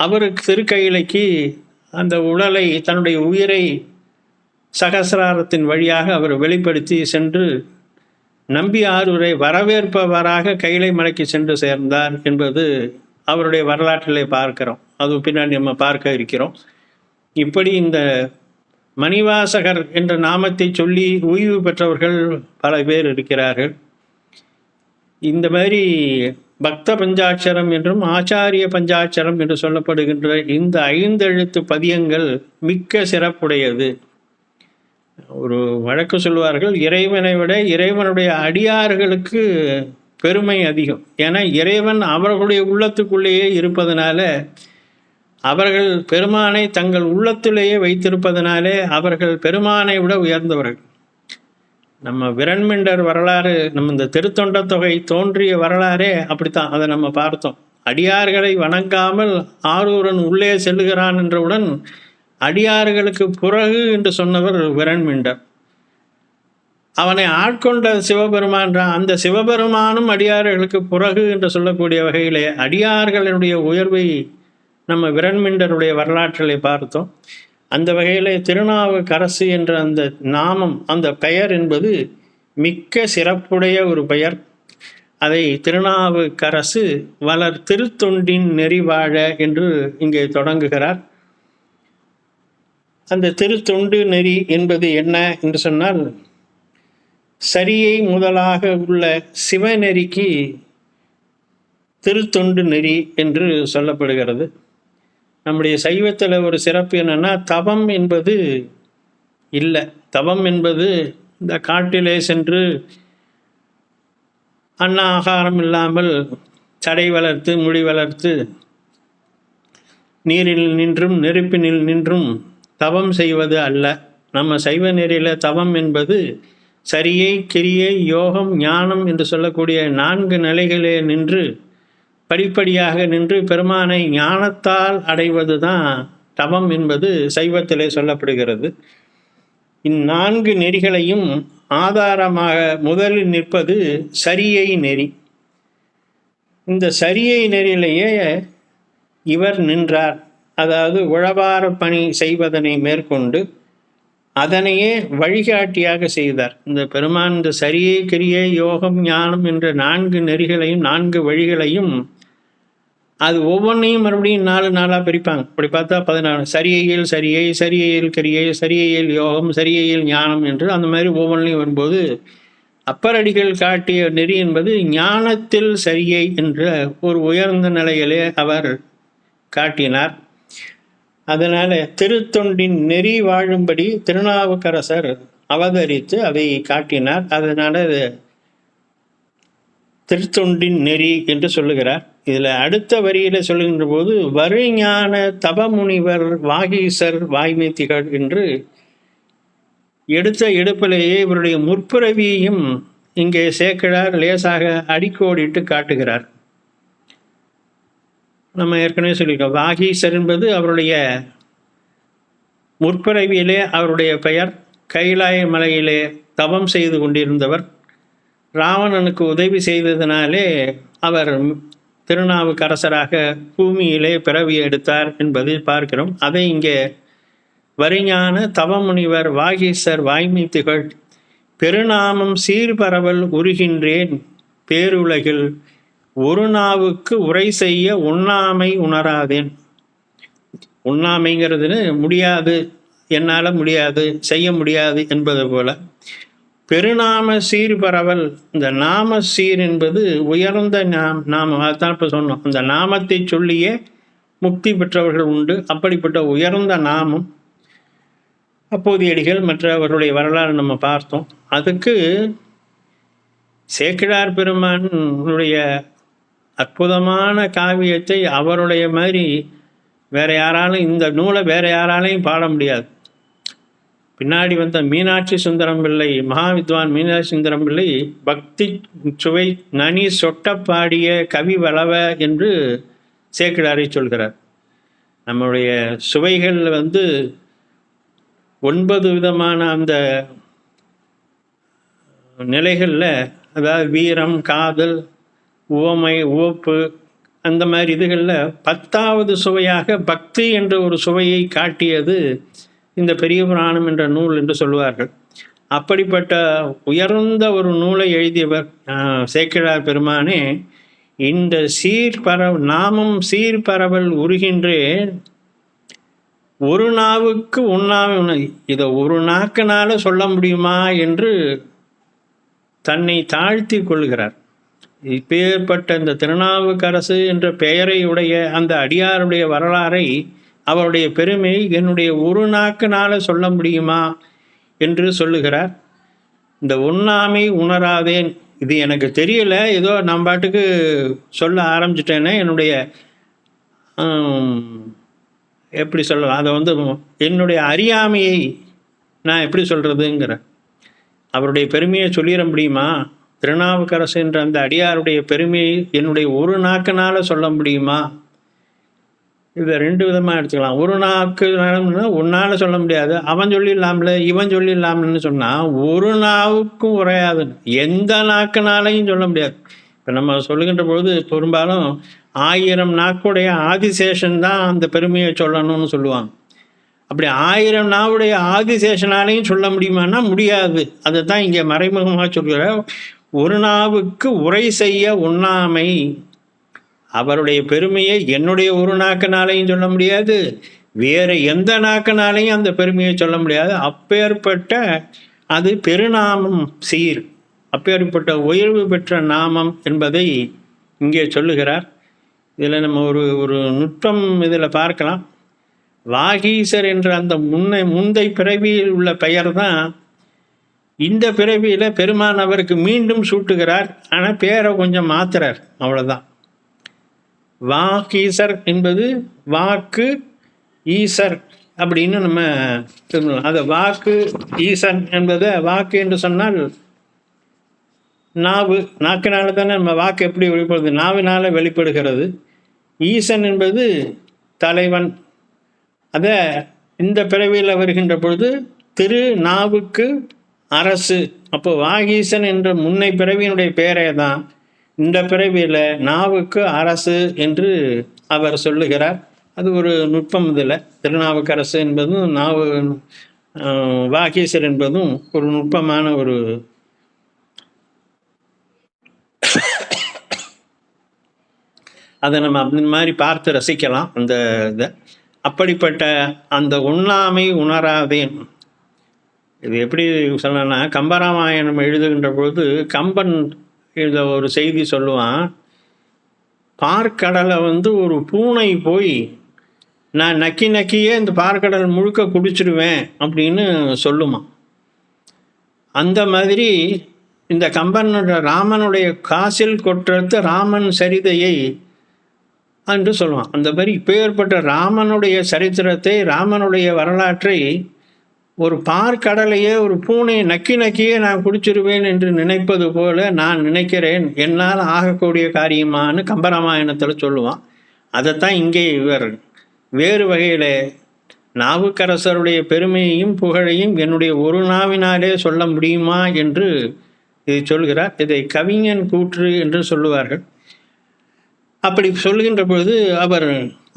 அவருக்கு திருக்கையிலைக்கு அந்த உடலை, தன்னுடைய உயிரை சகசிராரத்தின் வழியாக அவர் வெளிப்படுத்தி சென்று நம்பி ஆரூரை வரவேற்பவராக கைலை மலைக்கு சென்று சேர்ந்தார் என்பது அவருடைய வரலாற்றிலே பார்க்கிறோம். அது பின்னாடி நம்ம பார்க்க இருக்கிறோம். இப்படி இந்த மணிவாசகர் என்ற நாமத்தை சொல்லி ஓய்வு பெற்றவர்கள் பல பேர் இருக்கிறார்கள். இந்த மாதிரி பக்த பஞ்சாட்சரம் என்றும் ஆச்சாரிய பஞ்சாட்சரம் என்று சொல்லப்படுகின்ற இந்த 5 எழுத்து பதியங்கள் மிக்க சிறப்புடையது. ஒரு வழக்கு சொல்வார்கள், இறைவனை விட இறைவனுடைய அடியார்களுக்கு பெருமை அதிகம். ஏன்னா இறைவன் அவர்களுடைய உள்ளத்துக்குள்ளேயே இருப்பதனால, அவர்கள் பெருமானை தங்கள் உள்ளத்திலேயே வைத்திருப்பதனாலே அவர்கள் பெருமானை விட உயர்ந்தவர்கள். நம்ம விரண்மிண்டர் வரலாறு, நம்ம இந்த திருத்தொண்ட தொகை தோன்றிய வரலாறே அப்படித்தான். அதை நம்ம பார்த்தோம். அடியார்களை வணங்காமல் ஆரூரன் உள்ளே செல்லுகிறான் என்றவுடன் அடியார்களுக்கு பிறகு என்று சொன்னவர் விரண்மிண்டர். அவனை ஆட்கொண்ட சிவபெருமான், அந்த சிவபெருமானும் அடியார்களுக்கு பிறகு என்று சொல்லக்கூடிய வகையிலே அடியார்களுடைய உயர்வை நம்ம விரண்மிண்டருடைய வரலாற்றிலே பார்த்தோம். அந்த வகையில் திருநாவுக்கரசு என்ற அந்த நாமம், அந்த பெயர் என்பது மிக்க சிறப்புடைய ஒரு பெயர். அதை திருநாவுக்கரசு வளர் திருத்தொண்டின் நெறிவாழ என்று இங்கே தொடங்குகிறார். அந்த திருத்தொண்டு நெறி என்பது என்ன என்று சொன்னால், சரியை முதலாக உள்ள சிவநெறிக்கு திருத்தொண்டு நெறி என்று சொல்லப்படுகிறது. நம்முடைய சைவத்தில் ஒரு சிறப்பு என்னென்னா, தவம் என்பது இல்லை. தவம் என்பது இந்த காட்டிலே சென்று அன்ன ஆகாரம் இல்லாமல் சடை வளர்த்து முடி வளர்த்து நீரில் நின்றும் நெருப்பினில் நின்றும் தவம் செய்வது அல்ல. நம்ம சைவ நெறியில் தவம் என்பது சரியை, கிரியை, யோகம், ஞானம் என்று சொல்லக்கூடிய 4 நிலைகளே நின்று படிப்படியாக நின்று பெருமானை ஞானத்தால் அடைவது தான் தவம் என்பது சைவத்திலே சொல்லப்படுகிறது. இந்4 நெறிகளையும் ஆதாரமாக முதலில் நிற்பது சரியை நெறி. இந்த சரியை நெறியிலேயே இவர் நின்றார். அதாவது உழவார பணி செய்வதனை மேற்கொண்டு அதனையே வழிகாட்டியாக செய்தார். இந்த பெருமான் இந்த சரியை, கிரியை, யோகம், ஞானம் என்ற 4 நெறிகளையும் 4 வழிகளையும் அது ஒவ்வொன்றையும் மறுபடியும் 4 பிரிப்பாங்க. இப்படி பார்த்தா 14. சரியையில் சரியை, சரியையில் கிரியை, சரியையில் யோகம், சரியையில் ஞானம் என்று அந்த மாதிரி ஒவ்வொன்றையும் வரும்போது அப்பரடிகள் காட்டிய நெறி என்பது ஞானத்தில் சரியை என்ற ஒரு உயர்ந்த நிலையிலே அவர் காட்டினார். அதனால் திருத்தொண்டின் நெறி வாழும்படி திருநாவுக்கரசர் அவதரித்து அதை காட்டினார். அதனால் திருத்தொண்டின் நெறி என்று சொல்லுகிறார். இதில் அடுத்த வரியில் சொல்லுகின்ற போது வருஞான தபமுனிவர் வாகீசர் வாய்மை திகழ் என்று எடுத்த எடுப்பிலேயே இவருடைய முற்பிறவியையும் இங்கே சேக்கிழார் லேசாக அடிக்கோடிட்டு காட்டுகிறார். நம்ம ஏற்கனவே சொல்லியிருக்கோம், வாகீசர் என்பது அவருடைய முற்பிறவியிலே அவருடைய பெயர். கைலாய மலையிலே தவம் செய்து கொண்டிருந்தவர். ராவணனுக்கு உதவி செய்ததினாலே அவர் திருநாவுக்கரசராக பூமியிலே பிறவி எடுத்தார் என்பதை பார்க்கிறோம். அதை இங்கே வருஞான தவமுனிவர் வாகீசர் வாய்மை திகழ் பெருநாமம் சீர்பரவல் உருகின்றேன் பேருலகில் ஒரு நாவுக்கு உரை செய்ய உண்ணாமை உணராதேன். உண்ணாமைங்கிறதுன்னு முடியாது, என்னால் முடியாது, செய்ய முடியாது என்பது போல பெருநாம சீர் பரவல். இந்த நாம சீர் என்பது உயர்ந்த நாமம். அதுதான் இப்போ சொன்னோம், அந்த நாமத்தை சொல்லியே முக்தி பெற்றவர்கள் உண்டு. அப்படிப்பட்ட உயர்ந்த நாமம் அப்போதையடிகள் மற்றவர்களுடைய வரலாறு நம்ம பார்த்தோம். அதுக்கு சேக்கிழார் பெருமானுடைய அற்புதமான காவியத்தை அவருடைய மாதிரி வேற யாராலும், இந்த நூலை வேற யாராலையும் பாட முடியாது. பின்னாடி வந்த மீனாட்சி சுந்தரம் பிள்ளை, மகாவித்வான் மீனாட்சி சுந்தரம் பிள்ளை பக்தி சுவை நனி சொட்ட பாடிய கவி வளவ என்று சேக்கிழாரை சொல்கிறார். நம்முடைய சுவைகள் 9 விதமான அந்த நிலைகளில், அதாவது வீரம், காதல், உவமை, உவப்பு, அந்த மாதிரி இதுகளில் 10வது சுவையாக பக்தி என்ற ஒரு சுவையை காட்டியது இந்த பெரிய புராணம் என்ற நூல் என்று சொல்லுவார்கள். அப்படிப்பட்ட உயர்ந்த ஒரு நூலை எழுதியவர் சேக்கிழார் பெருமானே. இந்த நாமம் சீர்பரவல் உருகின்றேன் ஒரு நாவுக்கு உண்ணாமை, இதை ஒரு நாக்கினால சொல்ல முடியுமா என்று தன்னை தாழ்த்தி கொள்கிறார். இப்பேற்பட்ட இந்த திருநாவுக்கரசு என்ற பெயரை உடைய அந்த அடியாருடைய வரலாறை, அவருடைய பெருமை என்னுடைய ஒரு நாக்கினால சொல்ல முடியுமா என்று சொல்லுகிறார். இந்த உண்ணாமை உணராதேன், இது எனக்கு தெரியல, ஏதோ நான் பாட்டுக்கு சொல்ல ஆரம்பிச்சிட்டேனே, என்னுடைய எப்படி சொல்லலாம், அதை என்னுடைய அறியாமையை நான் எப்படி சொல்கிறதுங்கிற அவருடைய பெருமையை சொல்லிட முடியுமா? திருநாவுக்கரசு என்ற அந்த அடியாருடைய பெருமையை என்னுடைய ஒரு நாக்கினால சொல்ல முடியுமா? இதை 2 விதமாக எடுத்துக்கலாம். ஒரு நாக்கு உன்னால் சொல்ல முடியாது, அவன் சொல்லிடலாம்ல, இவன் சொல்லிடலாம்னு சொன்னால் ஒரு நாவுக்கும் உரையாது, எந்த நாக்குனாலையும் சொல்ல முடியாது. இப்போ நம்ம சொல்லுகின்ற பொழுது பெரும்பாலும் 1000 நாக்குடைய ஆதிசேஷன் தான் அந்த பெருமையை சொல்லணும்னு சொல்லுவாங்க. அப்படி 1000 நாவுடைய ஆதிசேஷனாலையும் சொல்ல முடியுமான்னா முடியாது. அதை தான் இங்கே மறைமுகமாக சொல்கிற, ஒரு நாவுக்கு உரை செய்ய உண்ணாமை. அவருடைய பெருமையை என்னுடைய ஒரு நாக்கினாலையும் சொல்ல முடியாது, வேறு எந்த நாக்கினாலையும் அந்த பெருமையை சொல்ல முடியாது. அப்பேற்பட்ட அது பெருநாமம் சீர், அப்பேற்பட்ட உயர்வு பெற்ற நாமம் என்பதை இங்கே சொல்லுகிறார். இதில் நம்ம ஒரு நுட்பம் இதில் பார்க்கலாம். வாகீசர் என்ற அந்த முந்தை பிறவியில் உள்ள பெயர் தான் இந்த பிறவியில் பெருமான் அவருக்கு மீண்டும் சூட்டுகிறார். ஆனால் பேரை கொஞ்சம் மாத்துறார், அவ்வளோதான். வாகீசர் என்பது வாக்கு ஈசர் அப்படின்னு நம்ம சொல்லலாம். அதை வாக்கு ஈசன் என்பதை, வாக்கு என்று சொன்னால் நாவு, நாக்கினால தானே நம்ம வாக்கு எப்படி வெளிப்படுது, நாவினால வெளிப்படுகிறது. ஈசன் என்பது தலைவன். அதை இந்த பிறவியில் வருகின்ற பொழுது திரு நாவுக்கு அரசு. அப்போ வாகீசன் என்ற முன்னை பிறவியினுடைய பெயரே தான் இந்த பிறவியில் நாவுக்கு அரசு என்று அவர் சொல்லுகிறார். அது ஒரு நுட்பம். இதில் திருநாவுக்கரசு என்பதும் வாகீசர் என்பதும் ஒரு நுட்பமான ஒரு அதை நம்ம அந்த மாதிரி பார்த்து ரசிக்கலாம் அந்த இதை. அப்படிப்பட்ட அந்த உண்ணாமை உணராதேன், இது எப்படி சொல்லணும்னா, கம்பராமாயணம் எழுதுகின்ற பொழுது கம்பன் இதை ஒரு செய்தி சொல்லுவான். பார்க்கடலை ஒரு பூனை போய் நான் நக்கியே இந்த பார்க்கடல் முழுக்க குடிச்சிடுவேன் அப்படின்னு சொல்லுமா. அந்த மாதிரி இந்த கம்பனுடைய ராமனுடைய காசில் கொற்றத்து ராமன் சரிதையை என்று சொல்லுவான். அந்த மாதிரி இப்பேற்பட்ட ராமனுடைய சரித்திரத்தை, ராமனுடைய வரலாற்றை ஒரு பார்க்கடலையே ஒரு பூனை நக்கி நக்கியே நான் குடிச்சிருவேன் என்று நினைப்பது போல நான் நினைக்கிறேன், என்னால் ஆகக்கூடிய காரியமானு கம்பராமாயணத்தில் சொல்லுவான். அதைத்தான் இங்கே இவர் வேறு வகையில் நாவுக்கரசருடைய பெருமையையும் புகழையும் என்னுடைய ஒரு நாவினாலே சொல்ல முடியுமா என்று இதை சொல்கிறார். இதை கவிஞன் கூற்று என்று சொல்லுவார்கள். அப்படி சொல்லுகின்ற பொழுது அவர்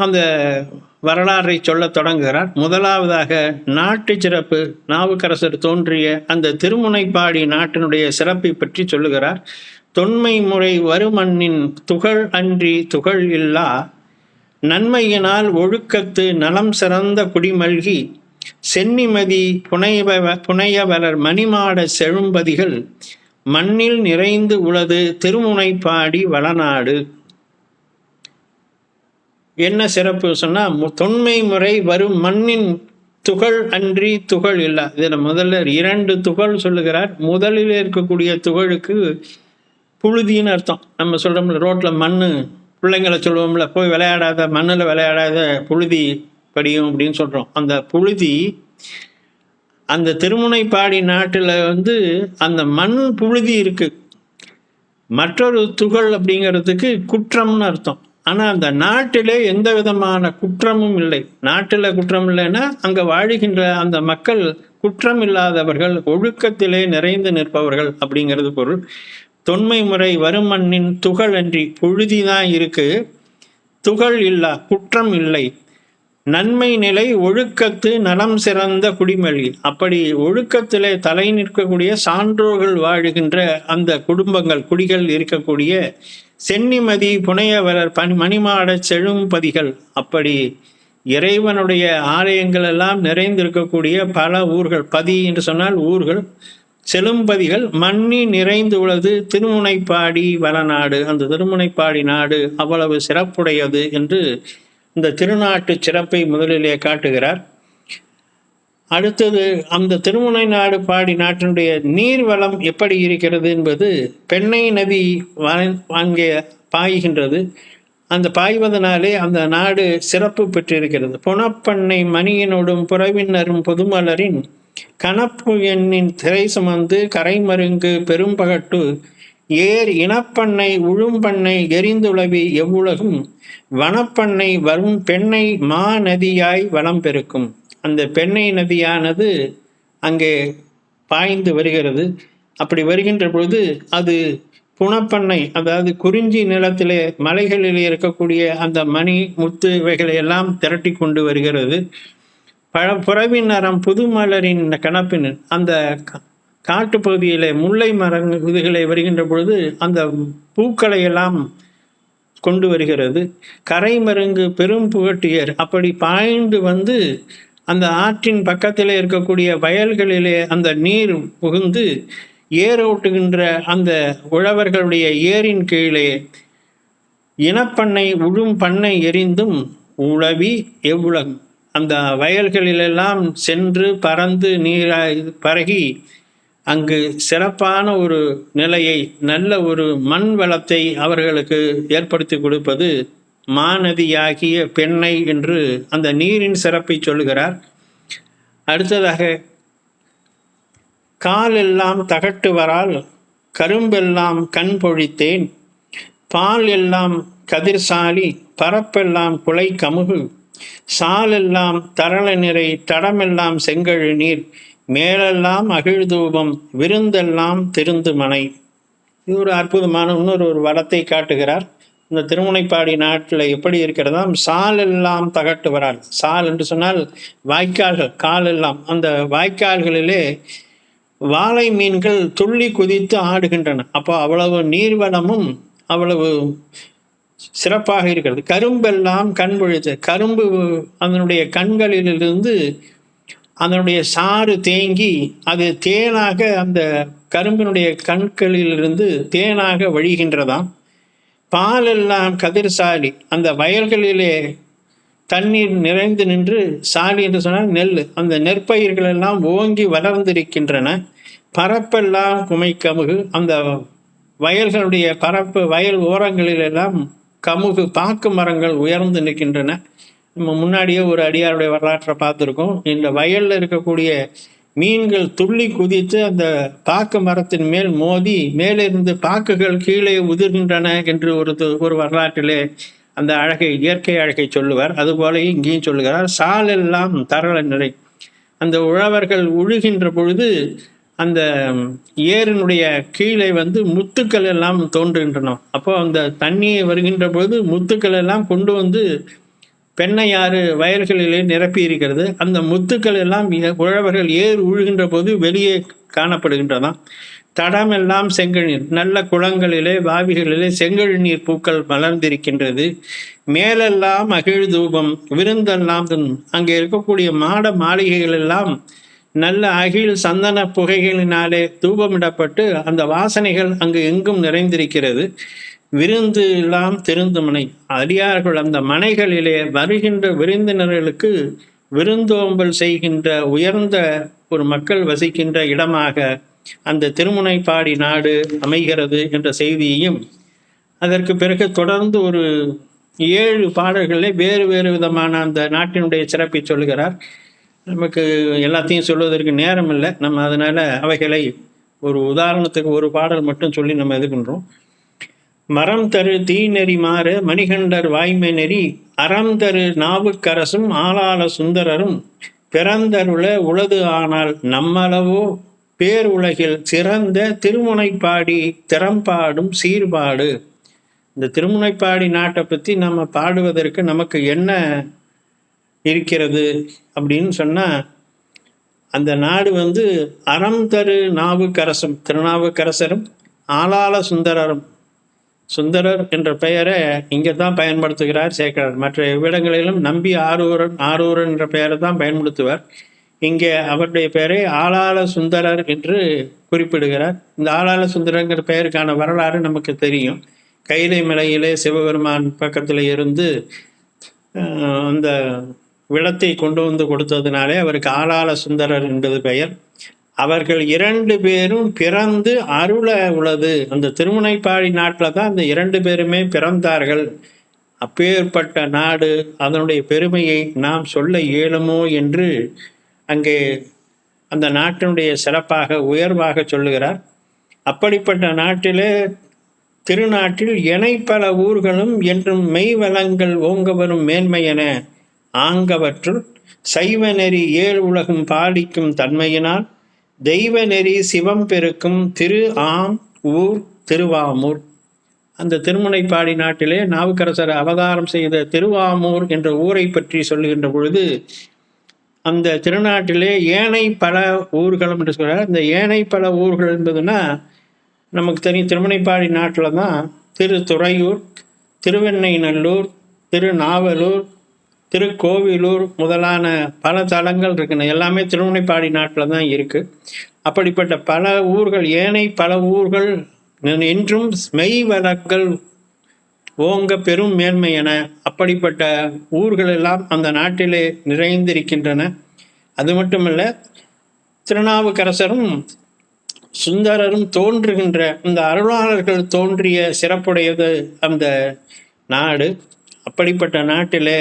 அந்த வரலாறை சொல்ல தொடங்குகிறார். முதலாவதாக நாட்டு சிறப்பு, நாவுக்கரசர் தோன்றிய அந்த திருமுனைப்பாடி நாட்டினுடைய சிறப்பை பற்றி சொல்லுகிறார். தொன்மை முறை வருமண்ணின் துகள் அன்றி துகள் இல்லா நன்மையினால் ஒழுக்கத்து நலம் சிறந்த குடிமல்கி சென்னிமதி புனையவலர் மணிமாட செழும்பதிகள் மண்ணில் நிறைந்து உளது திருமுனைப்பாடி வளநாடு. என்ன சிறப்பு சொன்னால், தொன்மை முறை வரும் மண்ணின் துகள் அன்றி துகள் இல்லை. இதில் முதல்ல 2 துகள் சொல்லுகிறார். முதலில் இருக்கக்கூடிய துகளுக்கு புழுதின்னு அர்த்தம். நம்ம சொல்கிறோம்ல, ரோட்டில் மண் பிள்ளைங்களை சொல்லுவோம்ல, போய் விளையாடாத, மண்ணில் விளையாடாத, புழுதி படியும் அப்படின்னு சொல்கிறோம். அந்த புழுதி அந்த திருமுனைப்பாடி நாட்டில் அந்த மண் புழுதி இருக்குது. மற்றொரு துகள் அப்படிங்கிறதுக்கு குற்றம்னு அர்த்தம். ஆனால் அந்த நாட்டிலே எந்த விதமான குற்றமும் இல்லை. நாட்டில் குற்றம் இல்லைன்னா அங்கே வாழுகின்ற அந்த மக்கள் குற்றம் இல்லாதவர்கள், ஒழுக்கத்திலே நிறைந்து நிற்பவர்கள் அப்படிங்கிறது பொருள். தொன்மை முறை வரும் மண்ணின் துகள் அன்றி, புழுதி தான் இருக்கு, துகள் இல்லா, குற்றம் இல்லை. நன்மை நிலை ஒழுக்கத்து நலம் சிறந்த குடிமொழி. அப்படி ஒழுக்கத்திலே தலை நிற்கக்கூடிய சான்றோர்கள் வாழுகின்ற அந்த குடும்பங்கள், குடிகள் இருக்கக்கூடிய சென்னிமதி புனையவலர் மணிமாட செழும்பதிகள். அப்படி இறைவனுடைய ஆலயங்கள் எல்லாம் நிறைந்திருக்கக்கூடிய பல ஊர்கள், பதி என்று சொன்னால் ஊர்கள், செழும்பதிகள் மண்ணி நிறைந்து உள்ளது திருமுனைப்பாடி வளநாடு. அந்த திருமுனைப்பாடி நாடு அவ்வளவு சிறப்புடையது என்று இந்த திருநாட்டு சிறப்பை முதலிலே காட்டுகிறார். அடுத்தது அந்த திருமுனை நாடு பாடி நாட்டினுடைய நீர்வளம் எப்படி இருக்கிறது என்பது, பெண்ணை நதி அங்கே பாய்கின்றது. அந்த பாய்வதனாலே அந்த நாடு சிறப்பு பெற்றிருக்கிறது. புனப்பண்ணை மணியினோடும் புறவினரும் பொதுமலரின் கணப்பு எண்ணின் திரை சுமந்து கரைமருங்கு பெரும்பகட்டு ஏர் இனப்பண்ணை உழும்பண்ணை எரிந்துளவி எவ்வுலகும் வனப்பண்ணை வரும் பெண்ணை மா நதியாய் வளம் பெருக்கும். அந்த பெண்ணை நதியானது அங்கே பாய்ந்து வருகிறது. அப்படி வருகின்ற பொழுது அது புனப்பண்ணை, அதாவது குறிஞ்சி நிலத்திலே மலைகளிலே இருக்கக்கூடிய அந்த மணி முத்து இவைகளை எல்லாம் திரட்டி கொண்டு வருகிறது. புறவினரம் புதுமலரின் கணப்பின் அந்த காட்டுப்பகுதியிலே முல்லை இதுகளை வருகின்ற பொழுது அந்த பூக்களை எல்லாம் கொண்டு வருகிறது. கரைமருங்கு பெரும் புகட்டியர் அப்படி பாய்ந்து அந்த ஆற்றின் பக்கத்தில் இருக்கக்கூடிய வயல்களிலே அந்த நீர் புகுந்து ஏரோட்டுகின்ற அந்த உழவர்களுடைய ஏரின் கீழே இனப்பண்ணை உழும் பண்ணை எரிந்தும் உழவி எவ்வுலகம். அந்த வயல்களிலெல்லாம் சென்று பறந்து நீராய் பரகி அங்கு சிறப்பான ஒரு நிலையை, நல்ல ஒரு மண் வளத்தை அவர்களுக்கு ஏற்படுத்தி கொடுப்பது மாநதியாகிய பெண்ணை என்று அந்த நீரின் சிறப்பை சொல்லுகிறார். அடுத்ததாக, கால் எல்லாம் தகட்டு வரால் கரும்பெல்லாம் கண் பொழித்தேன், பால் எல்லாம் கதிர்சாலி பரப்பெல்லாம் குலை கமுகு, சாலெல்லாம் தரள நிறை தடமெல்லாம் செங்கழு நீர், மேலெல்லாம் அகிழ்தூபம் விருந்தெல்லாம் திருந்து மனை. இது ஒரு அற்புதமான இன்னொரு வளத்தை காட்டுகிறார். இந்த திருமுனைப்பாடி நாட்டில் எப்படி இருக்கிறதாம், சால் எல்லாம் தகட்டு வரால். சால் என்று சொன்னால் வாய்க்கால்கள், கால் எல்லாம், அந்த வாய்க்கால்களிலே வாழை மீன்கள் துள்ளி குதித்து ஆடுகின்றன. அப்போ அவ்வளவு நீர்வளமும் அவ்வளவு சிறப்பாக இருக்கிறது. கரும்பெல்லாம் கண் பொழித்து, கரும்பு அதனுடைய கண்களிலிருந்து அதனுடைய சாறு தேங்கி அது தேனாக அந்த கரும்பினுடைய கண்களிலிருந்து தேனாக வழிகின்றதாம். பாலெல்லாம் கதிர்சாலி, அந்த வயல்களிலே தண்ணீர் நிறைந்து நின்று, சாலி என்று சொன்னால் நெல், அந்த நெற்பயிர்கள் எல்லாம் ஓங்கி வளர்ந்திருக்கின்றன. பரப்பெல்லாம் குமைக்கமுகு. அந்த வயல்களுடைய பரப்பு, வயல் ஓரங்களிலெல்லாம் கமுகு, பாக்கு மரங்கள் உயர்ந்து நிற்கின்றன. நம்ம முன்னாடியே ஒரு அடியாருடைய வரலாற்றை பார்த்துருக்கோம். இந்த வயலில் இருக்கக்கூடிய மீன்கள் துள்ளி குதித்து அந்த பாக்கு மரத்தின் மேல் மோதி மேலிருந்து பாக்குகள் கீழே உதிர்கின்றன என்று ஒரு வரலாற்றிலே அந்த அழகை, இயற்கை அழகை சொல்லுவார். அதுபோல இங்கேயும் சொல்லுகிறார். சால் எல்லாம் தரள நிறை. அந்த உழவர்கள் உழுகின்ற பொழுது அந்த ஏரினுடைய கீழே முத்துக்கள் எல்லாம் தோன்றுகின்றன. அப்போ அந்த தண்ணியை வருகின்ற பொழுது முத்துக்கள் எல்லாம் கொண்டு பெண்ணையாறு வயல்களிலே நிரப்பி இருக்கிறது. அந்த முத்துக்கள் எல்லாம் உழவர்கள் ஏர் உழுகின்ற போது வெளியே காணப்படுகின்றதாம். தடமெல்லாம் செங்கழீர். நல்ல குளங்களிலே, வாவிகளிலே செங்கழநீர் பூக்கள் மலர்ந்திருக்கின்றது. மேலெல்லாம் அகிழ் தூபம். விருந்தெல்லாம் அங்கே இருக்கக்கூடிய மாட மாளிகைகள் எல்லாம் நல்ல அகில் சந்தன புகைகளினாலே தூபமிடப்பட்டு அந்த வாசனைகள் அங்கு எங்கும் நிறைந்திருக்கிறது. விருந்து எல்லாம் திருந்துமனை. அடியார்கள் அந்த மனைகளிலே வருகின்ற விருந்தினர்களுக்கு விருந்தோம்பல் செய்கின்ற உயர்ந்த ஒரு மக்கள் வசிக்கின்ற இடமாக அந்த திருமுனைப்பாடி நாடு அமைகிறது என்ற செய்தியையும், அதற்கு பிறகு தொடர்ந்து ஒரு 7 பாடல்களே வேறு வேறு விதமான அந்த நாட்டினுடைய சிறப்பை சொல்லுகிறார். நமக்கு எல்லாத்தையும் சொல்வதற்கு நேரம் இல்லை. நம்ம அதனால அவைகளை ஒரு உதாரணத்துக்கு ஒரு பாடல் மட்டும் சொல்லி நம்ம இது பண்ணுறோம். மரம் தரு தீ நெறி மாற மணிகண்டர் வாய்மை நெறி அறம் தரு நாவுக்கரசும் ஆளாள சுந்தரரும் பிறந்தருள உளது ஆனால் நம்மளவோ பேர் உலகில் சிறந்த திருமுனைப்பாடி திறம்பாடும் சீர்பாடு. இந்த திருமுனைப்பாடி நாட்டை பற்றி நம்ம பாடுவதற்கு நமக்கு என்ன இருக்கிறது அப்படின்னு சொன்னால், அந்த நாடு அறம் தரு நாவுக்கரசும், திருநாவுக்கரசரும் ஆளாள சுந்தரரும். சுந்தரர் என்ற பெயரை இங்கே தான் பயன்படுத்துகிறார் சேக்கரார். மற்ற இடங்களிலும் நம்பி ஆரூரன் என்ற பெயரை தான் பயன்படுத்துவார். இங்கே அவருடைய பெயரை ஆளாள சுந்தரர் என்று குறிப்பிடுகிறார். இந்த ஆளாள சுந்தரங்கிற பெயருக்கான வரலாறு நமக்கு தெரியும். கைலை மலையிலே சிவபெருமான் பக்கத்தில் இருந்து அந்த விளத்தை கொண்டு கொடுத்ததுனாலே அவருக்கு ஆளாள சுந்தரர் என்பது பெயர். அவர்கள் 2 பேரும் பிறந்து அருள உள்ளது. அந்த திருமுனைப்பாடி நாட்டில் தான் அந்த 2 பேருமே பிறந்தார்கள். அப்பேற்பட்ட நாடு, அதனுடைய பெருமையை நாம் சொல்ல இயலுமோ என்று அங்கே அந்த நாட்டினுடைய சிறப்பாக உயர்வாக சொல்லுகிறார். அப்படிப்பட்ட நாட்டிலே, திருநாட்டில் எனை பல ஊர்களும் என்றும் மெய்வளங்கள் ஓங்க வரும் மேன்மையென ஆங்கவற்றுள் சைவ நெறி 7 உலகும் பாலிக்கும் தன்மையினால் தெய்வ நெறி சிவம் பெருக்கும் திரு ஆம் ஊர் திருவாமூர். அந்த திருமுனைப்பாடி நாட்டிலே நாவுக்கரசர் அவதாரம் செய்த திருவாமூர் என்ற ஊரை பற்றி சொல்லுகின்ற பொழுது, அந்த திருநாட்டிலே ஏனை பல ஊர்களும் என்று சொல்கிறார். இந்த ஏனை பல ஊர்கள் என்பதுன்னா நமக்கு தெரியும், திருமுனைப்பாடி நாட்டில் தான் திருத்துறையூர், திருவெண்ணைநல்லூர், திருநாவலூர், திருக்கோவிலூர் முதலான பல தலங்கள் இருக்குன்னு. எல்லாமே திருமுனைப்பாடி நாட்டில் தான் இருக்குது. அப்படிப்பட்ட பல ஊர்கள், ஏனை பல ஊர்கள் என்றும் மெய் வழக்கல் ஓங்க பெரும் மேன்மை என அப்படிப்பட்ட ஊர்கள் எல்லாம் அந்த நாட்டிலே நிறைந்திருக்கின்றன. அது மட்டுமல்ல, திருநாவுக்கரசரும் சுந்தரரும் தோன்றுகின்ற இந்த அருளாளர்கள் தோன்றிய சிறப்புடையது அந்த நாடு. அப்படிப்பட்ட நாட்டிலே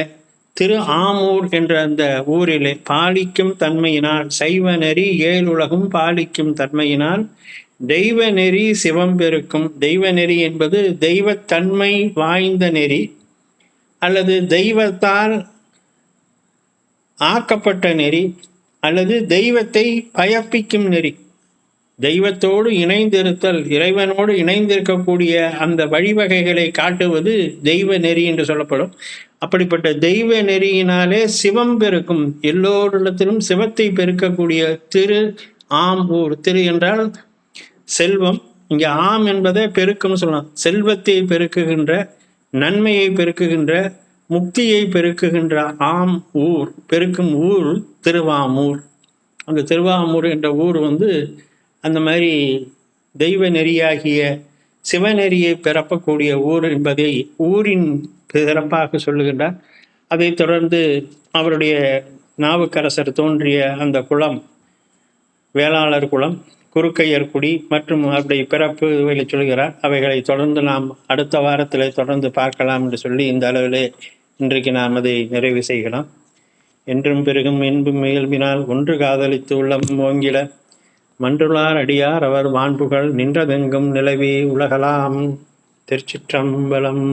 திரு ஆமூர் என்ற அந்த ஊரிலே பாலிக்கும் தன்மையினால், சைவ நெறி 7 உலகும் பாலிக்கும் தன்மையினால் தெய்வ நெறி சிவம் பெருக்கும். தெய்வ நெறி என்பது தெய்வத்தன்மை வாய்ந்த நெறி அல்லது தெய்வத்தால் ஆக்கப்பட்ட நெறி அல்லது தெய்வத்தை பயப்பிக்கும் நெறி. தெய்வத்தோடு இணைந்திருத்தல், இறைவனோடு இணைந்திருக்கக்கூடிய அந்த வழிவகைகளை காட்டுவது தெய்வ நெறி என்று சொல்லப்படும். அப்படிப்பட்ட தெய்வ நெறியினாலே சிவம் பெருக்கும், எல்லோரிடத்திலும் சிவத்தை பெருக்கக்கூடிய திரு ஆம் ஊர். திரு என்றால் செல்வம், இங்கே ஆம் என்பதை பெருக்கும் சொல்லலாம். செல்வத்தை பெருக்குகின்ற, நன்மையை பெருக்குகின்ற, முக்தியை பெருக்குகின்ற ஆம் ஊர், பெருக்கும் ஊர் திருவாமூர். அந்த திருவாமூர் என்ற ஊர் அந்த மாதிரி தெய்வ நெறியாகிய சிவநெறியை பிறப்பக்கூடிய ஊர் என்பதை ஊரின் சிறப்பாக சொல்லுகின்றார். அதை தொடர்ந்து அவருடைய நாவுக்கரசர் தோன்றிய அந்த குளம் வேளாளர் குளம், குறுக்கையர்குடி மற்றும் அவருடைய பிறப்பு இவைகளை சொல்கிறார். அவைகளை தொடர்ந்து நாம் அடுத்த வாரத்தில் தொடர்ந்து பார்க்கலாம் என்று சொல்லி இந்த அளவிலே இன்றைக்கு நாம் அதை நிறைவு செய்யலாம். என்றும் பெருகும் என்பும் இயல்பினால் ஒன்று காதலித்து உள்ளம் ஓங்கிட மன்றுளார் அடியார் அவர் வான்புகள் நின்றதெங்கும் நிலவி உலகலாம். திருச்சிற்றம்பலம்.